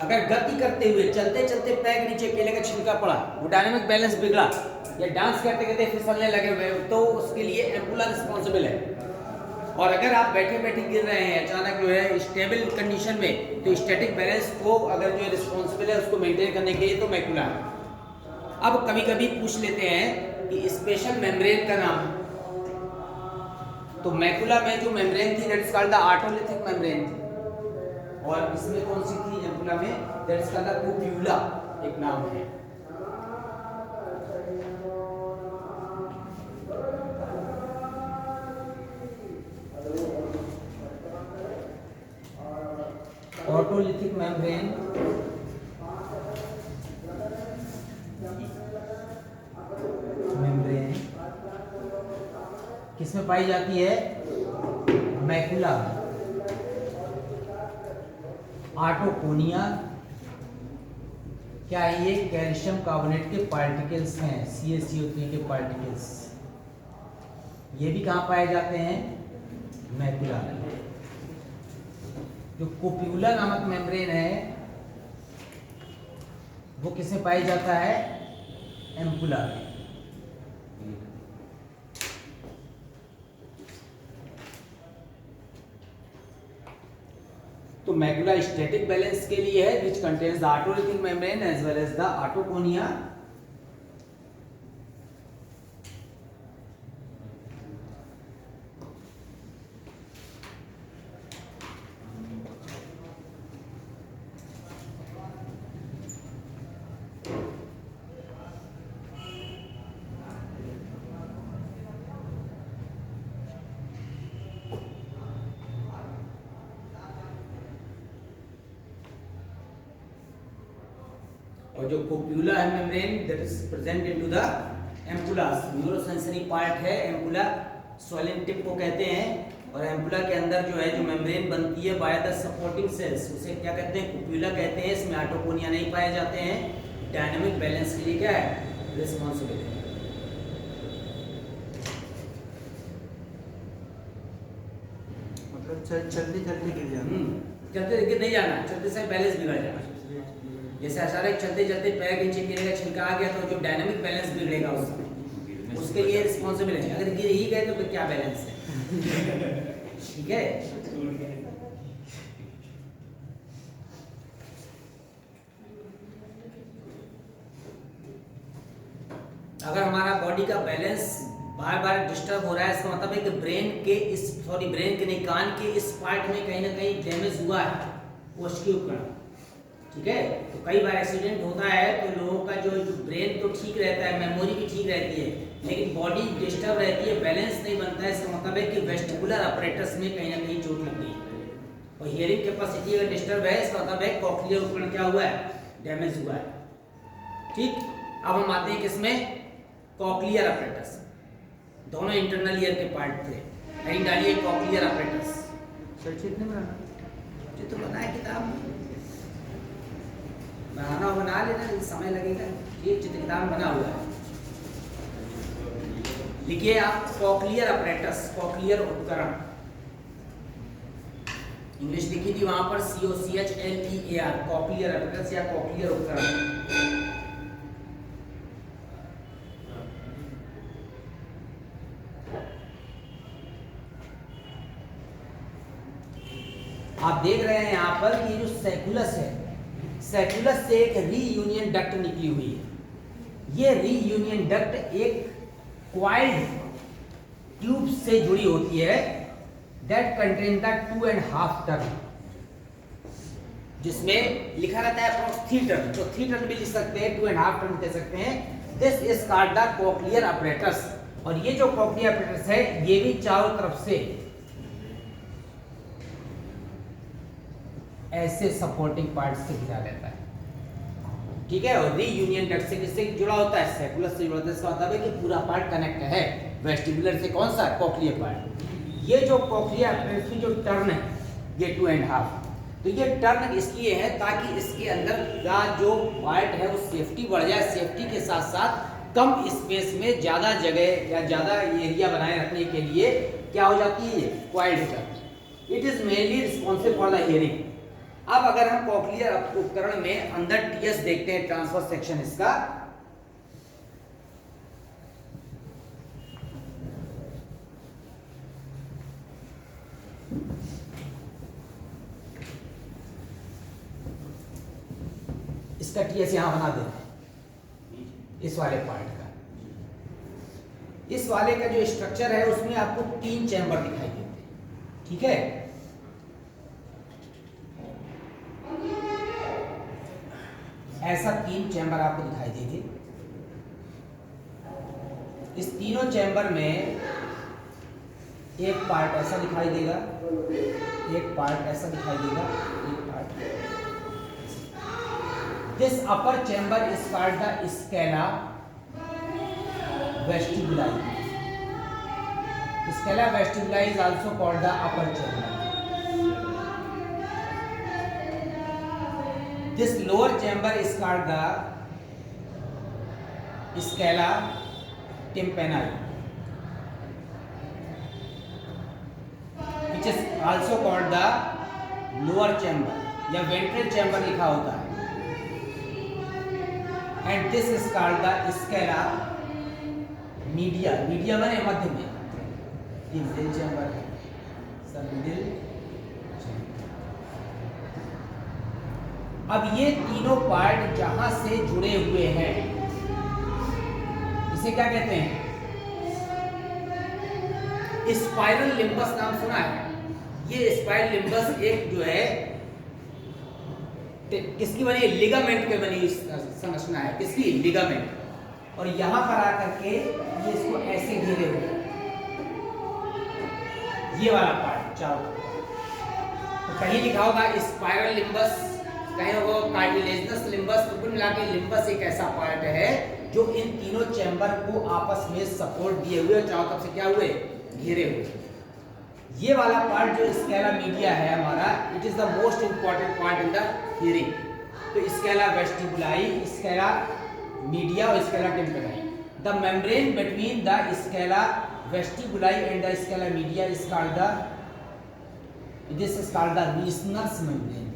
अगर गति करते हुए चलते चलते पैर नीचे केले का छिलका पड़ा, वो डायनामिक बैलेंस बिगड़ा, या डांस करते करते फिसलने लगे हुए, तो उसके लिए एम्पुला रिस्पॉन्सिबल है। और अगर आप बैठे बैठे गिर रहे हैं अचानक जो है स्टेबल कंडीशन में, तो स्टैटिक बैलेंस को अगर जो रिस्पॉन्सिबल है उसको मेंटेन करने के लिए तो मैकुला है। अब कभी कभी पूछ लेते हैं कि स्पेशल मेम्ब्रेन का नाम, तो मैकुला में जो मेम्ब्रेन थी that is called the otolithic membrane, और इसमें कौन सी थी एम्पुला में, that is called the cupula, एक नाम है। ऑटोलिथिक मेम्ब्रेन किसमें पाई जाती है, मैकुला। ऑटोकोनिया क्या है, ये कैल्शियम कार्बोनेट के पार्टिकल्स हैं, CaCO3 के पार्टिकल्स। ये भी कहाँ पाए जाते हैं, मैकुला में। जो कोप्यूला नामक मेम्ब्रेन है वो किसमें पाई जाता है, एम्पुला। तो मैकुला स्टैटिक बैलेंस के लिए है, which contains the otolithic membrane as well as the otoconia. और जो कोप्यूला है membrane that is present into the ampulla, neurosensory part है एम्पुला, स्वॉलन टिप को कहते हैं। और एम्पुला के अंदर जो है जो मेम्ब्रेन बनती है बाय द सपोर्टिंग सेल्स, उसे क्या कहते हैं, कोप्यूला कहते हैं। इसमें ऑटोकोनिया नहीं पाए जाते हैं। डायनामिक बैलेंस के लिए क्या है, रिस्पॉन्सिबल है। मतलब चलते चलते गिर जाना, चलते गिर नहीं जाना, चलते से बैलेंस बिगड़ जाना। जैसे अचानक चलते चलते पैर के नीचे गिरने का छिलका आ गया तो जो डायनामिक बैलेंस बिगड़ेगा उसके लिए रिस्पॉन्सिबल है। अगर गिर ही गए तो फिर क्या बैलेंस है, ठीक है। अगर हमारा बॉडी का बैलेंस बार बार डिस्टर्ब हो रहा है, इसका मतलब है कि ब्रेन के नहीं, कान के इस पार्ट में कहीं ना कहीं डैमेज हुआ है, कोशिकीय उपकरण। ठीक है। तो कई बार एक्सीडेंट होता है तो लोगों का जो ब्रेन तो ठीक रहता है, मेमोरी भी ठीक रहती है, लेकिन बॉडी डिस्टर्ब रहती है, बैलेंस नहीं बनता है। इसका मतलब है कि वेस्टिबुलर अपरेटस में कहीं ना कहीं चोट लग गई है और हियरिंग कैपेसिटी अगर डिस्टर्ब है, इसका मतलब है कॉक्लियर उपकरण क्या हुआ है, डैमेज हुआ है। ठीक, अब हम आते हैं किसमें, कॉक्लियर अपरेटस। दोनों इंटरनल ईयर के पार्ट थे। कहीं डालिए कॉक्लियर अपरेटस। सर चित्र बनाना, चित्र बनाए किताब में बनाना हो बना लेना, समय लगेगा। ये चित्र किताब में बना हुआ है। लिखिए आप कॉक्लियर अपरेटस, कॉक्लियर उपकरण। इंग्लिश लिखी थी वहां पर COCHLEAR, कॉक्लियर अपरेटस या कॉक्लियर उपकरण। आप देख रहे हैं यहाँ पर कि जो सैकुलस है, सैकुलस से एक रीयूनियन डक्ट निकली हुई है। ये रीयूनियन डक्ट एक क्वाइल्ड ट्यूब से जुड़ी होती है, दैट कंटेन द 2.5 टर्न, जिसमें लिखा रहता है अप्रॉक्स 3 टर्न। तो 3 टर्न भी लिख सकते हैं, 2.5 टर्न कह सकते हैं। This is called the cochlear apparatus. और ये जो कॉक्लियर अपरेटस है, ये भी चारों तरफ से ऐसे सपोर्टिंग पार्ट से घिरा रहता है। ठीक है, और रीयूनियन डक्ट से किससे जुड़ा होता है, सैकुलस से जुड़ा होता है। इसका मतलब है कि पूरा पार्ट कनेक्ट है वेस्टिबुलर से। कौन सा, कॉक्लियर पार्ट। ये जो कॉक्लियर अपरेटस की जो टर्न है, ये 2.5, तो ये टर्न इसलिए है ताकि इसके अंदर का जो पार्ट है वो सेफ्टी बढ़ जाए। सेफ्टी के साथ साथ कम स्पेस में ज्यादा जगह या ज्यादा एरिया बनाए रखने के लिए क्या हो जाती है, coiled duct. It is mainly responsible for the hearing. अब अगर हम कॉक्लियर उपकरण में अंदर टीएस देखते हैं, ट्रांसफर सेक्शन इसका, इसका टीएस यहां बना देना, इस वाले पार्ट का। इस वाले का जो स्ट्रक्चर है उसमें आपको 3 चैम्बर दिखाई देते हैं। ठीक है, ऐसा 3 चैम्बर आपको दिखाई देंगे। इस तीनों चैम्बर में एक पार्ट ऐसा दिखाई देगा, एक पार्ट ऐसा दिखाई देगा, एक part. This upper chamber is called the scala vestibuli. Scala vestibuli is also called the upper chamber. This lower chamber is called the scala tympani, which is also called the lower chamber या ventral chamber लिखा होता है। And this is called the scala media, media माने मध्य में, ये middle chamber है, सब middle। अब ये तीनों पार्ट जहां से जुड़े हुए हैं, इसे क्या कहते हैं, स्पाइरल लिम्बस नाम सुना है। ये स्पाइरल लिम्बस एक जो है किसकी बनी, लिगामेंट के बनी संरचना है। किसकी, लिगामेंट। और यहां पर आकर के ये इसको ऐसे घेरे हुए, ये वाला पार्ट चारों। तो कहीं लिखा होगा स्पाइरल लिम्बस, कहीं होगा कार्टिलेजिनस लिम्बस। तो कुल मिलाकर लिम्बस एक ऐसा पार्ट है जो इन तीनों चैम्बर को आपस में सपोर्ट दिए हुए चारों तरफ से क्या हुए, घेरे हुए। ये वाला पार्ट जो स्केला मीडिया है हमारा, it is the most important part in the hearing. तो स्केला वेस्टिबुलाई, स्केला मीडिया और scala tympani. The membrane between the scala vestibuli and the scala media is called the, this is called the Reissner's membrane.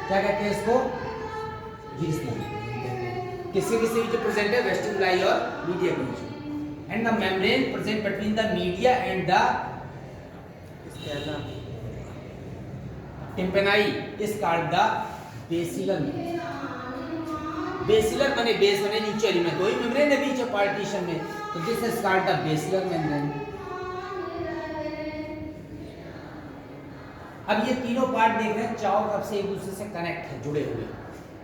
क्या कहते हैं इसको, किसके किसके बीच present है, वेस्टिबुलाई और मीडिया के बीच। And the membrane present between the media and the scala tympani is called the basilar membrane. Basilar माने बेस माने नीचे वाली में, दो ही मेम्ब्रेन है बीच पार्टीशन में, तो this is called the basilar membrane. अब ये तीनों पार्ट देख रहे हैं, चारों तरफ से एक दूसरे से कनेक्ट है, जुड़े हुए।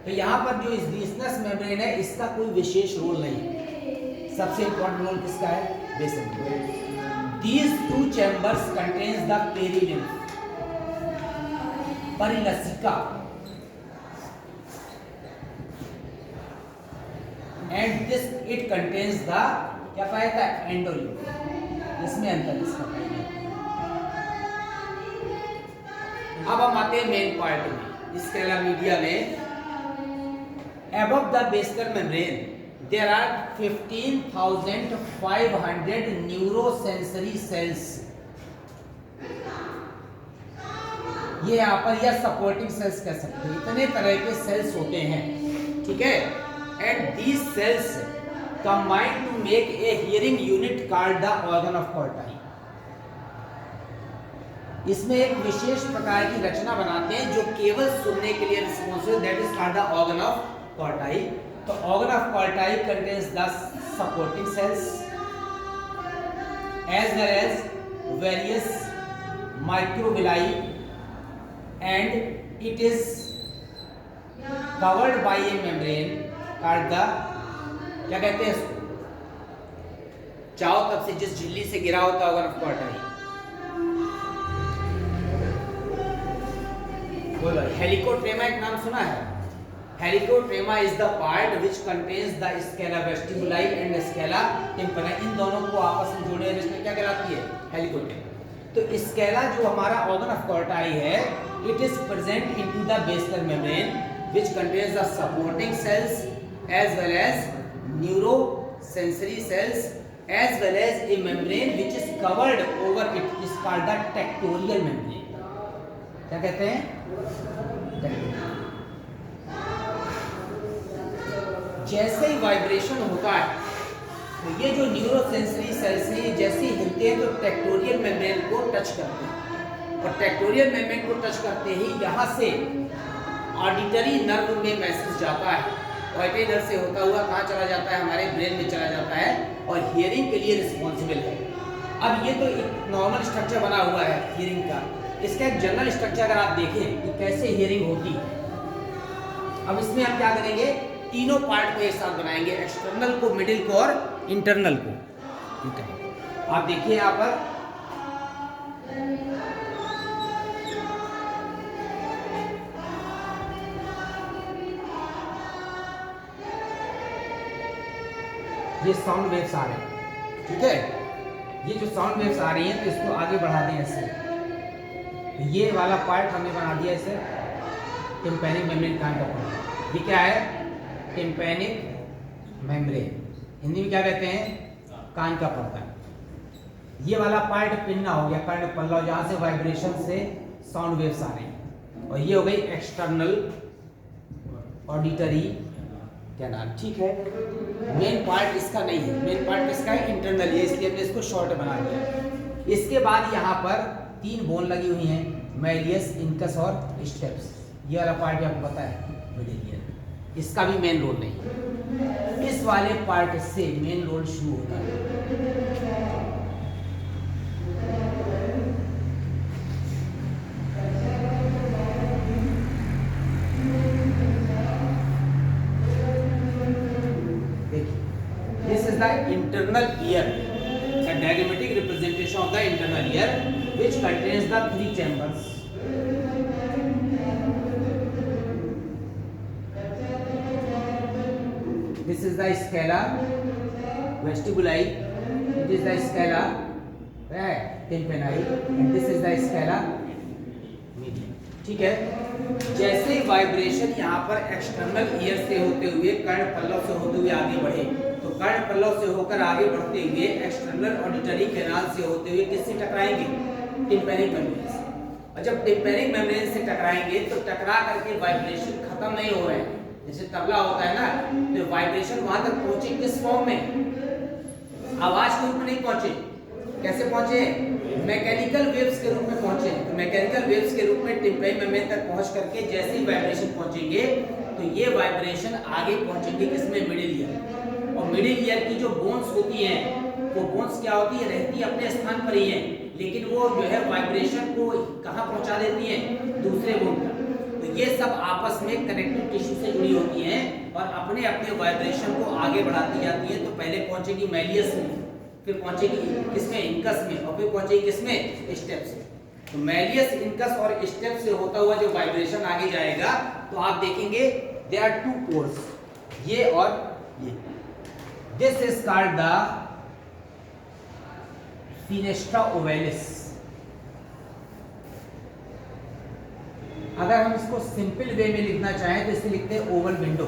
तो यहाँ पर जो इसनियस मेम्ब्रेन है, इसका कोई विशेष रोल नहीं है। सबसे इंपॉर्टेंट रोल किसका है? Basal membrane. These two chambers contains the perilymph, परिलसिका, and this it contains the क्या पाया था? एंडोलिम्फ। इसमें अंतर इसका पाया। अब हम आते हैं मेन पार्ट में, स्केला मीडिया में। Above the basal membrane there are 15,500 neurosensory cells। ये यहाँ पर या सपोर्टिंग सेल्स कह सकते हैं, इतने तरह के सेल्स होते हैं, ठीक है। And these cells combine to make a hearing unit called the organ of Corti। इसमें एक विशेष प्रकार की रचना बनाते हैं जो केवल सुनने के लिए responsible, that is called the organ of Corti। तो organ of Corti contains the supporting cells as well as various microvilli, and it is covered by a membrane called the, क्या कहते हैं इसको? चारों तरफ से जिस झिल्ली से गिरा होता है organ of Corti, बोलो। हेलिकोट्रेमा एक नाम सुना है? Helicotrema is the part which contains the scala vestibuli and scala tympani. इन दोनों को आपस में जोड़ने में क्या कहलाती है? हेलिकोट्रेमा। तो स्केला जो हमारा ऑर्गन ऑफ कॉर्टाई है, it is present into the basal membrane which contains the supporting cells as well as neuro sensory cells as well as a membrane which is covered over it, is called the tectorial membrane. क्या कहते हैं? जैसे ही vibration होता है, तो ये जो neurosensory sales हैं, ये जैसे ही हिलते हैं तो टेक्टोरियल मेम्ब्रेन को टच करते हैं, और टेक्टोरियल मेम्ब्रेन को टच करते ही यहाँ से ऑडिटरी नर्व में मैसेज जाता है, ऑडिटरी नर्व से होता हुआ कहाँ चला जाता है? हमारे ब्रेन में चला जाता है, और हियरिंग के लिए रिस्पॉन्सिबल है। अब ये तो एक नॉर्मल स्ट्रक्चर बना हुआ है हियरिंग का, इसका एक जनरल स्ट्रक्चर अगर आप देखें कि कैसे हियरिंग होती है। अब इसमें हम क्या करेंगे? तीनों पार्ट को एक साथ बनाएंगे, एक्सटर्नल को, मिडिल को और इंटरनल को, ठीक है। आप देखिए यहाँ पर ये साउंड वेव्स आ रहे हैं, ठीक है। ये जो साउंड वेव्स आ रही हैं, तो इसको आगे बढ़ा दें ऐसे। ये वाला पार्ट हमने बना दिया इसे टिम्पैनिक मेम्ब्रेन कान का पार्ट। ये क्या है? टिम्पैनिक मेम्ब्रेन, हिंदी में क्या कहते हैं? कान का पर्दा। ये वाला पार्ट पिन्ना हो गया, कर्ण पल्लव, जहाँ से वाइब्रेशन से साउंड वेव्स आ रहे हैं, और ये हो गई एक्सटर्नल ऑडिटरी कैनाल, ठीक है। मेन पार्ट इसका नहीं है, मेन पार्ट किसका है? इंटरनल, ये इसलिए हमने इसको शॉर्ट बना दिया। इसके बाद यहाँ पर 3 बोन लगी हुई हैं, मैलियस, इनकस और स्टेप्स। ये वाला पार्ट आपको पता है, मिडिल ईयर, इसका भी मेन रोल नहीं है। इस वाले पार्ट से मेन रोल शुरू होता है। This is the internal ear, a diagrammatic representation of the internal ear, which contains the 3 chambers. This is the scala vestibuli, it is the scala tympani, and this is the scala media, ठीक है। जैसे ही vibration यहाँ पर external ear से होते हुए कर्ण पल्लव से होते हुए आगे बढ़े, तो कर्ण पल्लव से होकर आगे बढ़ते हुए एक्सटर्नल ऑडिटरी कैनाल से होते हुए किससे टकराएंगे? टिम्पैनिक मेम्ब्रेन से। और जब टिम्पैनिक मेम्ब्रेन से टकराएंगे तो टकरा करके वाइब्रेशन खत्म नहीं हो रहे हैं, जैसे तबला होता है ना, तो वाइब्रेशन वहां तक पहुंचे किस फॉर्म में? आवाज के रूप में नहीं पहुंचे, कैसे पहुंचे? मैकेनिकल वेव्स के रूप में पहुंचे। तो मैकेनिकल वेव्स के रूप में टिम्पैनिक मेम्ब्रेन तक पहुंच करके जैसे ही वाइब्रेशन पहुंचेंगे, तो ये वाइब्रेशन आगे पहुंचेंगे किसमें? Middle ear. और मिडिल ईयर की जो बोन्स होती हैं बोन्स क्या होती है, रहती अपने स्थान पर ही है, लेकिन वो जो है वाइब्रेशन को कहाँ पहुंचा देती है, दूसरे बोन तक। तो ये सब आपस में कनेक्टिव टिश्यू से जुड़ी होती हैं और अपने अपने वाइब्रेशन को आगे बढ़ाती जाती है। तो पहले पहुंचेगी मैलियस में, फिर पहुंचेगी किसमें, इंकस में, और फिर पहुंचेगी किसमें, स्टेप्स में। तो मैलियस, इंकस और स्टेप से होता हुआ जो वाइब्रेशन आगे जाएगा, तो आप देखेंगे देयर आर टू पोर्स, ये और ये। This is called the fenestra ovalis. अगर हम इसको सिंपल वे में लिखना चाहें तो इसे लिखते हैं ओवल विंडो।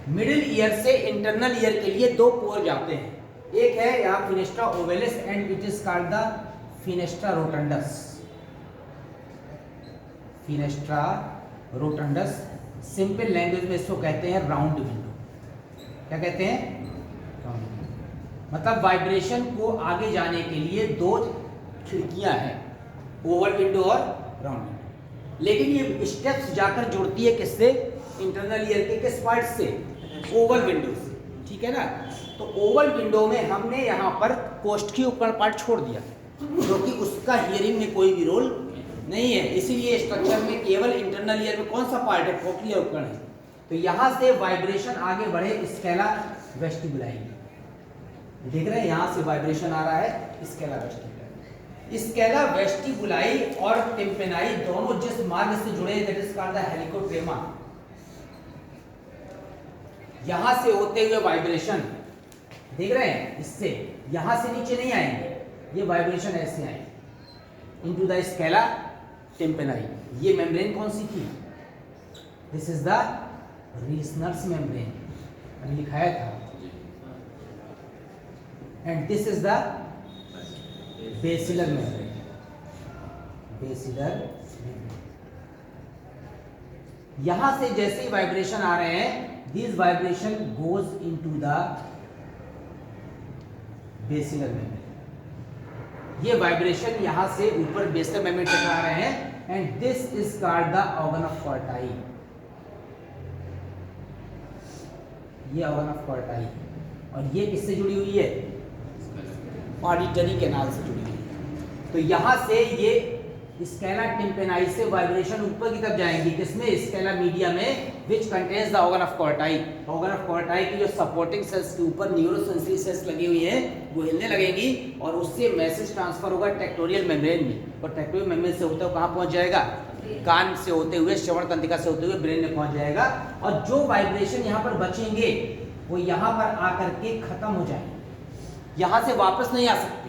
मिडिल ईयर से इंटरनल ईयर के लिए दो पोर जाते हैं, एक है यहाँ fenestra ovalis and it is called the fenestra rotundus. Fenestra rotundus, simple language में इसको कहते हैं राउंड विंडो। क्या कहते हैं, राउंड विंडो। मतलब वाइब्रेशन को आगे जाने के लिए दो खिड़कियां हैं, ओवल विंडो और राउंड विंडो। लेकिन ये स्टेप्स जाकर जुड़ती है किससे, इंटरनल ईयर के किस पार्ट से, ओवल विंडो से, ठीक है ना। तो ओवल विंडो में हमने यहाँ पर कोष्ठकीय उपकरण पार्ट छोड़ दिया, क्योंकि उसका हियरिंग में कोई भी रोल नहीं है। इसीलिए स्ट्रक्चर में केवल इंटरनल ईयर में कौन सा पार्ट है, कोक्लियर उपकरण है। तो यहाँ से वाइब्रेशन आगे बढ़े स्केला वेस्टिबुलाई, देख रहे हैं यहाँ से वाइब्रेशन आ रहा है स्केला वेस्टिबुलाई। स्केला वेस्टिबुलाई और टिम्पेनाई दोनों जिस मार्ग से जुड़े, दैट इज कॉल्ड द हेलिकोट्रेमा। यहां से होते हुए वाइब्रेशन देख रहे हैं, इससे यहां से नीचे नहीं आएंगे, ये वाइब्रेशन ऐसे आएंगे इनटू द स्केला टिम्पेनाई। ये मेम्ब्रेन कौन सी थी, this is the Reissner's membrane, अभी लिखाया था, and this is the basilar membrane. Basilar membrane, यहां से जैसे ही वाइब्रेशन आ रहे हैं, this vibration goes into the basilar membrane. ये वाइब्रेशन यहां से ऊपर बेसिलर मेम्ब्रेन टकरा रहे हैं, and this is called the organ of Corti. ये ऑर्गन ऑफ कॉर्टाई, और ये किससे जुड़ी हुई है, ऑडिटरी कैनाल से जुड़ी हुई है। तो यहां से ये स्केला टिम्पेनाई से वाइब्रेशन ऊपर की तरफ जाएंगी, किसमें, स्केला मीडिया में, विच contains the organ of Corti. Organ of Corti की जो सपोर्टिंग सेल्स के ऊपर न्यूरोसेंसरी सेल्स लगी हुई है, वो हिलने लगेंगी, और उससे मैसेज ट्रांसफर होगा टेक्टोरियल मेम्ब्रेन में, और टेक्टोरियल मेम्ब्रेन से होता हुआ कहाँ पहुंच जाएगा, कान से होते हुए, श्रवण तंत्रिका से होते हुए ब्रेन में पहुंच जाएगा। और जो वाइब्रेशन यहाँ पर बचेंगे वो यहाँ पर आकर के खत्म हो जाएंगे, यहाँ से वापस नहीं आ सकते।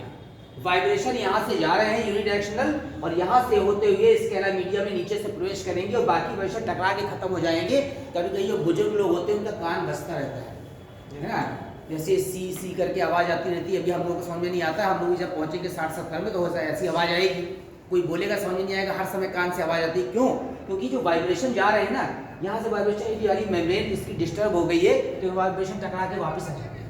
वाइब्रेशन यहाँ से जा रहे हैं यूनिडायरेक्शनल, और यहाँ से होते हुए स्केला मीडिया में नीचे से प्रवेश करेंगे, और बाकी वाइब्रेशन टकरा के खत्म हो जाएंगे। कभी कभी जो बुजुर्ग लोग होते हैं उनका कान घसता रहता है ना, जैसे सी सी करके आवाज़ आती रहती है। अभी हम लोगों को समझ में नहीं आता, हम लोग जब पहुँचेंगे 60-70 में तो ऐसी आवाज़ आएगी, कोई बोलेगा समझ में नहीं आएगा, हर समय कान से आवाज़ आती है। क्यों, क्योंकि जो वाइब्रेशन जा रहे हैं ना, यहाँ से वाइब्रेशन वाली मेम्ब्रेन इसकी डिस्टर्ब हो गई है, तो वाइब्रेशन टकरा के वापस आ जाते हैं,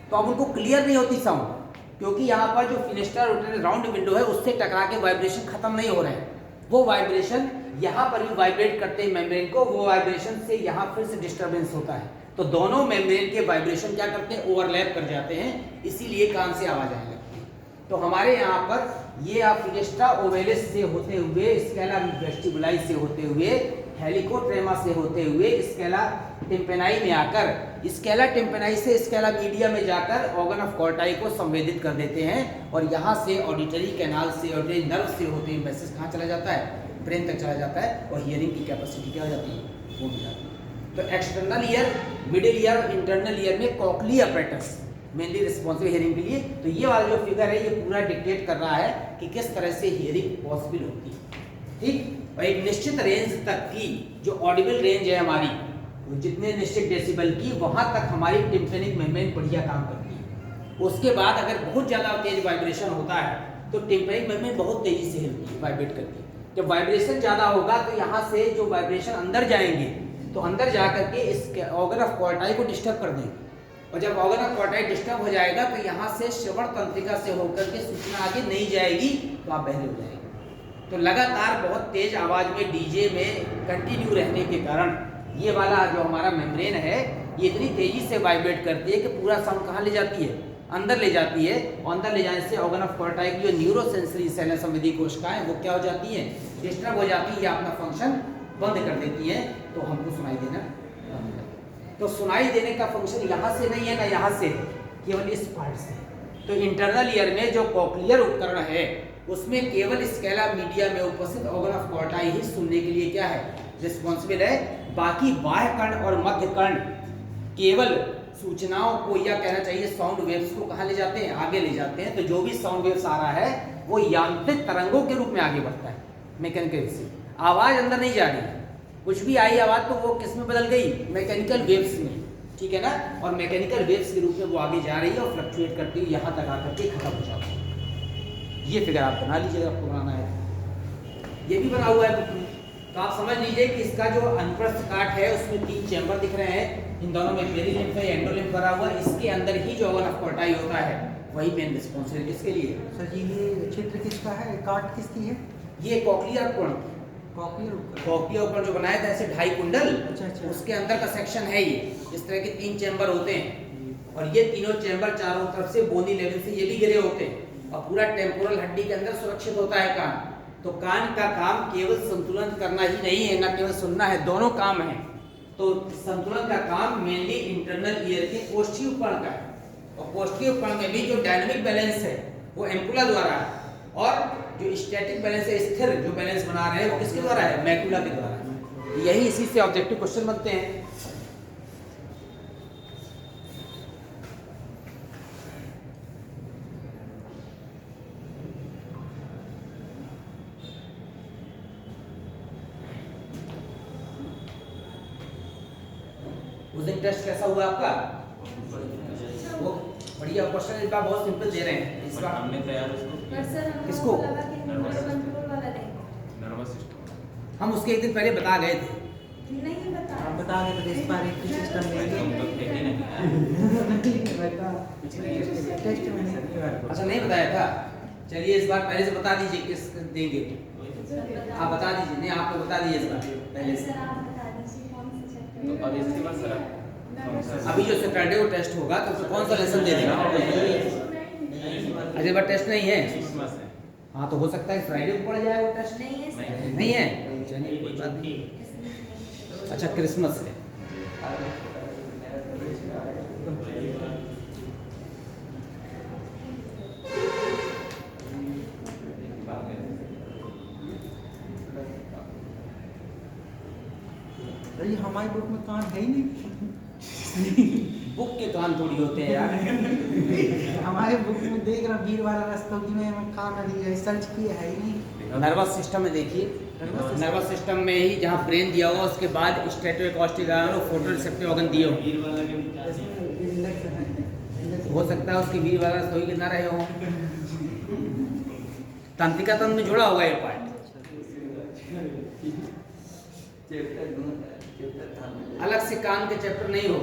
तो अब उनको क्लियर नहीं होती साउंड, क्योंकि यहाँ पर जो फिनेस्ट्रा रोटरी राउंड विंडो है उससे टकरा के वाइब्रेशन खत्म नहीं हो रहे हैं। वो वाइब्रेशन यहाँ पर भी वाइब्रेट करते हैं मेम्ब्रेन को, वो वाइब्रेशन से यहाँ फिर से डिस्टर्बेंस होता है, तो दोनों मेम्ब्रेन के वाइब्रेशन क्या करते हैं, ओवरलैप कर जाते हैं, इसीलिए कान से आवाज आने लगती है। तो हमारे यहाँ पर ये आप फिनेस्ट्रा ओवेलिस से होते हुए, स्केला वेस्टिबुलाई से होते हुए, हेलिकोट्रेमा से होते हुए स्केला टिम्पेनाई में आकर, स्केला टिम्पेनाई से स्केला मीडिया में जाकर ऑर्गन ऑफ कॉर्टाई को संवेदित कर देते हैं, और यहाँ से ऑडिटरी कैनाल से, ऑडिटरी नर्व से होते हुए मैसेज कहाँ चला जाता है, ब्रेन तक चला जाता है, और हियरिंग की कैपेसिटी क्या हो जाती है, वो भी जाती है। तो एक्सटर्नल ईयर, मिडिल ईयर और इंटरनल ईयर में cochlear apparatus mainly responsible hearing के लिए। तो ये वाला जो फिगर है ये पूरा डिक्टेट कर रहा है कि किस तरह से हियरिंग पॉसिबल होती है, ठीक। और एक निश्चित रेंज तक की जो ऑडिबल रेंज है हमारी, जितने निश्चित डेसिबल की, वहां तक हमारी टिम्पेनिक मेम्ब्रेन बढ़िया काम करती है। उसके बाद अगर बहुत ज़्यादा तेज वाइब्रेशन होता है तो टिम्पेनिक मेम्ब्रेन बहुत तेजी से हिलती है, वाइब्रेट करती है। जब वाइब्रेशन ज़्यादा होगा तो यहाँ से जो वाइब्रेशन अंदर जाएंगे, तो अंदर जा करके इस ऑर्गन ऑफ कॉर्टाई को डिस्टर्ब कर देंगे, और जब ऑर्गन ऑफ कॉर्टाई डिस्टर्ब हो जाएगा तो यहाँ से श्रवण तंत्रिका से होकर के सूचना आगे नहीं जाएगी, तो आप बहरे हो जाएंगे। तो लगातार बहुत तेज आवाज़ में डीजे में कंटिन्यू रहने के कारण ये वाला जो हमारा मेम्ब्रेन है ये इतनी तेजी से वाइब्रेट करती है कि पूरा साउंड कहाँ ले जाती है, अंदर ले जाती है, और अंदर ले जाने से ऑर्गन ऑफ कोर्टाई की जो न्यूरो सेंसरी सेल संवेदी कोशिकाएं वो क्या हो जाती है, डिस्टर्ब हो जाती है या अपना फंक्शन बंद कर देती है, तो हमको सुनाई देना बंद हो जाता है। तो सुनाई देने का फंक्शन यहाँ से नहीं है ना यहाँ से, केवल इस पार्ट से। तो इंटरनल ईयर में जो कॉक्लियर उपकरण है उसमें केवल स्केला मीडिया में उपस्थित ऑर्गन ऑफ कोर्टाई ही सुनने के लिए क्या है, रिस्पॉन्सिबल है। बाकी बाह्य कर्ण और मध्य कर्ण केवल सूचनाओं को, या कहना चाहिए साउंड वेव्स को कहाँ ले जाते हैं, आगे ले जाते हैं। तो जो भी साउंड वेव्स आ रहा है वो यांत्रिक तरंगों के रूप में आगे बढ़ता है, मैकेनिकल से। आवाज अंदर नहीं जा रही है, कुछ भी आई आवाज तो वो किस में बदल गई, मैकेनिकल वेव्स में, ठीक है ना। और मैकेनिकल वेव्स के रूप में वो आगे जा रही है और फ्लक्चुएट करती है, यहाँ तक आकर के खत्म हो जाती है। ये फिगर आप बना लीजिएगा, आपको बनाना है, ये भी बना हुआ है बुक में। तो आप समझ लीजिए कि इसका जो अनुप्रस्थ काट है उसमें 3 चैम्बर दिख रहे हैं, इन दोनों में पेरिलिम्फ है, एंडोलिम्फ भरा हुआ है। इसके अंदर ही जो ऑर्गन ऑफ कोर्टाई होता है वही मेन रिस्पॉन्सिबल किसके लिए। सर जी ये क्षेत्र किसका है, काट किसकी है? ये कॉक्लियर उपकरण, कॉक्लियर उपकरण। कॉक्लियर उपकरण जो बनाया था ऐसे 2.5 कुंडल, अच्छा। उसके अंदर का सेक्शन है ये। इस तरह के 3 चैम्बर होते हैं और ये तीनों चैम्बर चारों तरफ से बोनी लेवल से ये भी घिरे होते हैं और पूरा टेम्पोरल हड्डी के अंदर सुरक्षित होता है कान। तो कान का काम केवल संतुलन करना ही नहीं है, ना केवल सुनना है, दोनों काम है। तो संतुलन का काम मेनली इंटरनल ईयर के कोष्ठीय उपकरण का है और कोष्ठीय उपकरण में भी जो डायनामिक बैलेंस है वो एम्पुला द्वारा है और जो स्टैटिक बैलेंस है, स्थिर जो बैलेंस बना रहे हैं वो किसके द्वारा है, मैकुला के द्वारा है। यही इसी से ऑब्जेक्टिव क्वेश्चन बनते हैं। उस दिन टेस्ट कैसा हुआ आपका? वो बढ़िया क्वेश्चन, इस बार बहुत सिंपल दे रहे हैं इस बार। हमने तैयार उसको किसको? Nervous system. हम उसके एक दिन पहले बता गए थे। नहीं बता। आप बता गए थे, इस बार एक सिस्टम लेंगे। हम तो थे ही नहीं टेस्ट में नहीं। अच्छा नहीं बताया था, चलिए इस बार पहले से बता दीजिए किस देंगे, आप बता दीजिए। नहीं आपको बता दीजिए इस बार पहले से। तो अब इसके बाद सर अभी जो सैटरडे को टेस्ट होगा तो उसमें कौन सा लेसन दे देगा? अजय बार टेस्ट नहीं है। क्रिसमस है। हाँ तो हो सकता है फ्राइडे को पड़ जाए वो टेस्ट। नहीं है सर। नहीं है, चलिए कोई बात नहीं। अच्छा क्रिसमस है। अरे हमारी बुक में कान है ही नहीं। बुक के कान थोड़ी होते हैं यार। हमारे बुक में देख रहा भीड़ वाला रास्ता में कान नहीं है, सर्च किया है ही नहीं। नर्वस सिस्टम में देखिए, नर्वस सिस्टम में ही जहाँ ब्रेन दिया हुआ उसके बाद स्टेटोकॉस्टिक और फोटो रिसेप्टर ऑर्गन दिए हो। हो सकता है उसके वीर वाला सोई के ना रहे हो, तंत्रिका तंत्र में जुड़ा होगा ये पार्ट। अलग से कान के चैप्टर नहीं हो।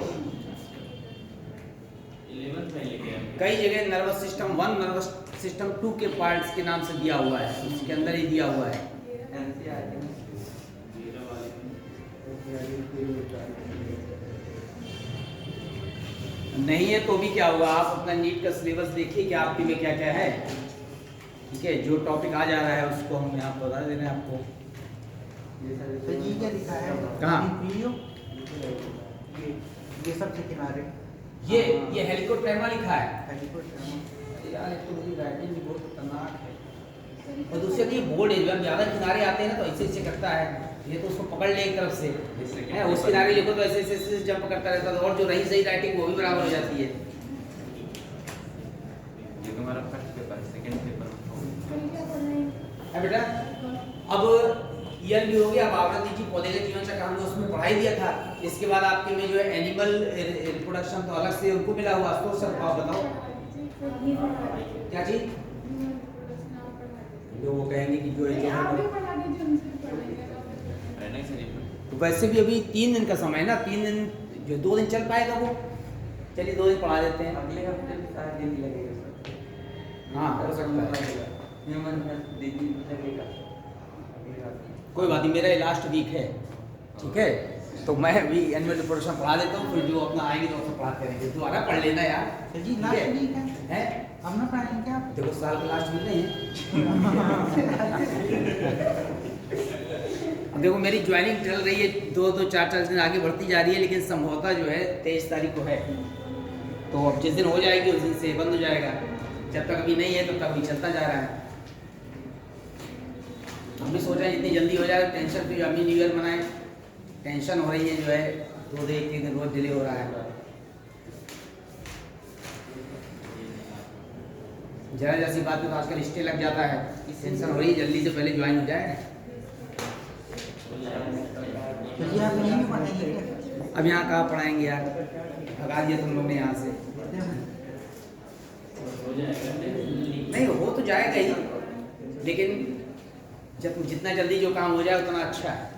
11th में लेके आए। कई जगह नर्वस सिस्टम 1 नर्वस सिस्टम 2 के पार्ट्स के नाम से दिया हुआ है, उसके अंदर ही दिया हुआ है। नहीं है तो भी क्या हुआ, आप अपना नीट का सिलेबस देखिए कि आपके में क्या क्या है, ठीक है। जो टॉपिक आ जा रहा है उसको हम यहाँ बता दे रहे हैं आपको। तो ये क्या लिखा है? कहाँ? वीडियो ये सबसे किनारे ये हेलिकोट्रेमा लिखा है। हेलीकॉप्टर। यार एक तो मेरी राइटिंग भी बहुत खतरनाक है और दूसरे ये बोर्ड है, जब ज़्यादा किनारे आते हैं ना तो ऐसे ऐसे करता है, ये तो उसको पकड़ ले एक तरफ से है, उस किनारे लिखो तो ऐसे ऐसे जंप करता रहता है और जो रही सही राइटिंग वो भी बराबर हो जाती है। ये तुम्हारा फर्स्ट पेपर, सेकंड पेपर। है बेटा, अब ईयर भी हो गया। अब आवृत्ति जी पौधे के जीवन चक्र हमने उसमें पढ़ाई दिया था। इसके बाद आपके में जो है एनिमल रिप्रोडक्शन तो अलग से उनको मिला हुआ। तो सर आप बताओ क्या चीज जो वो कहेंगे कि जो है रहना ही सही। तो वैसे भी अभी 3 दिन का समय है ना, 3 दिन जो 2 दिन चल पाएगा वो। चलिए 2 दिन पढ़ा देते हैं। अगले हफ्ते भी 7 दिन लगेगा। हाँ हो सकता है, लगेगा। कोई बात नहीं, मेरा ये लास्ट वीक है, ठीक है। तो मैं अभी एनुअल रिपोर्ट पढ़ा देता हूँ, फिर जो अपना आएंगे तो अपना पढ़ाते रहेंगे। दोबारा पढ़ लेना यार। सर जी ठीक लास्ट है? वीक है, हैं? अब ना पढ़ाएंगे क्या आप? देखो साल के लास्ट मिल रहे हैं। अब देखो मेरी ज्वाइनिंग चल रही है, 2-4 दिन आगे बढ़ती जा रही है, लेकिन संभवतः जो है 23 तारीख को है। तो अब जिस दिन हो जाएगी उस दिन से बंद हो जाएगा। जब तक अभी नहीं है तब तक अभी चलता जा रहा है। हम भी सोचा जितनी जल्दी हो जाए, टेंशन फ्री अभी न्यू ईयर मनाए। टेंशन हो रही है जो है, 2-1 दिन रोज डिले हो रहा है। जरा जैसी बात पे तो आजकल स्टे लग जाता है। टेंशन हो रही है, जल्दी से पहले ज्वाइन हो जाए। सर जी आप नहीं भी पढ़ाएंगे क्या? अब यहाँ कहाँ पढ़ाएंगे यार, भगा दिया तुम लोग ने यहाँ से। नहीं हो तो जाएगा ही, लेकिन जब जितना जल्दी जो काम हो जाए उतना अच्छा है।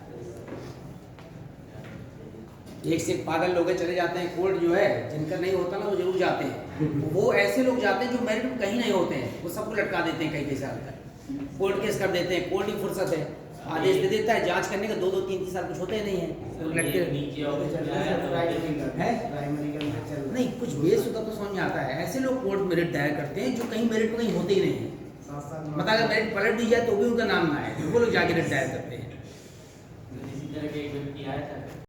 एक से एक पागल लोग चले जाते हैं कोर्ट जो है, जिनका नहीं होता ना वो जरूर जाते हैं। वो ऐसे लोग जाते हैं जो मेरिट में कहीं नहीं होते हैं, वो सबको लटका देते हैं कई साल तक। कोर्ट केस कर देते हैं, कोर्ट की फुर्सत है, आदेश दे देता है, जांच करने का 2-3 साल कुछ होते नहीं है, लोग लटके हैं। नहीं कुछ बेस होता तो समझ में आता है। ऐसे लोग कोर्ट मेरिट दायर करते हैं जो कहीं मेरिट में कहीं होते ही नहीं है। मतलब अगर मेरिट पलट दी जाए तो भी उनका नाम ना आए, वो लोग जाके मेरिट दायर करते हैं। इसी तरह के एक व्यक्ति आया था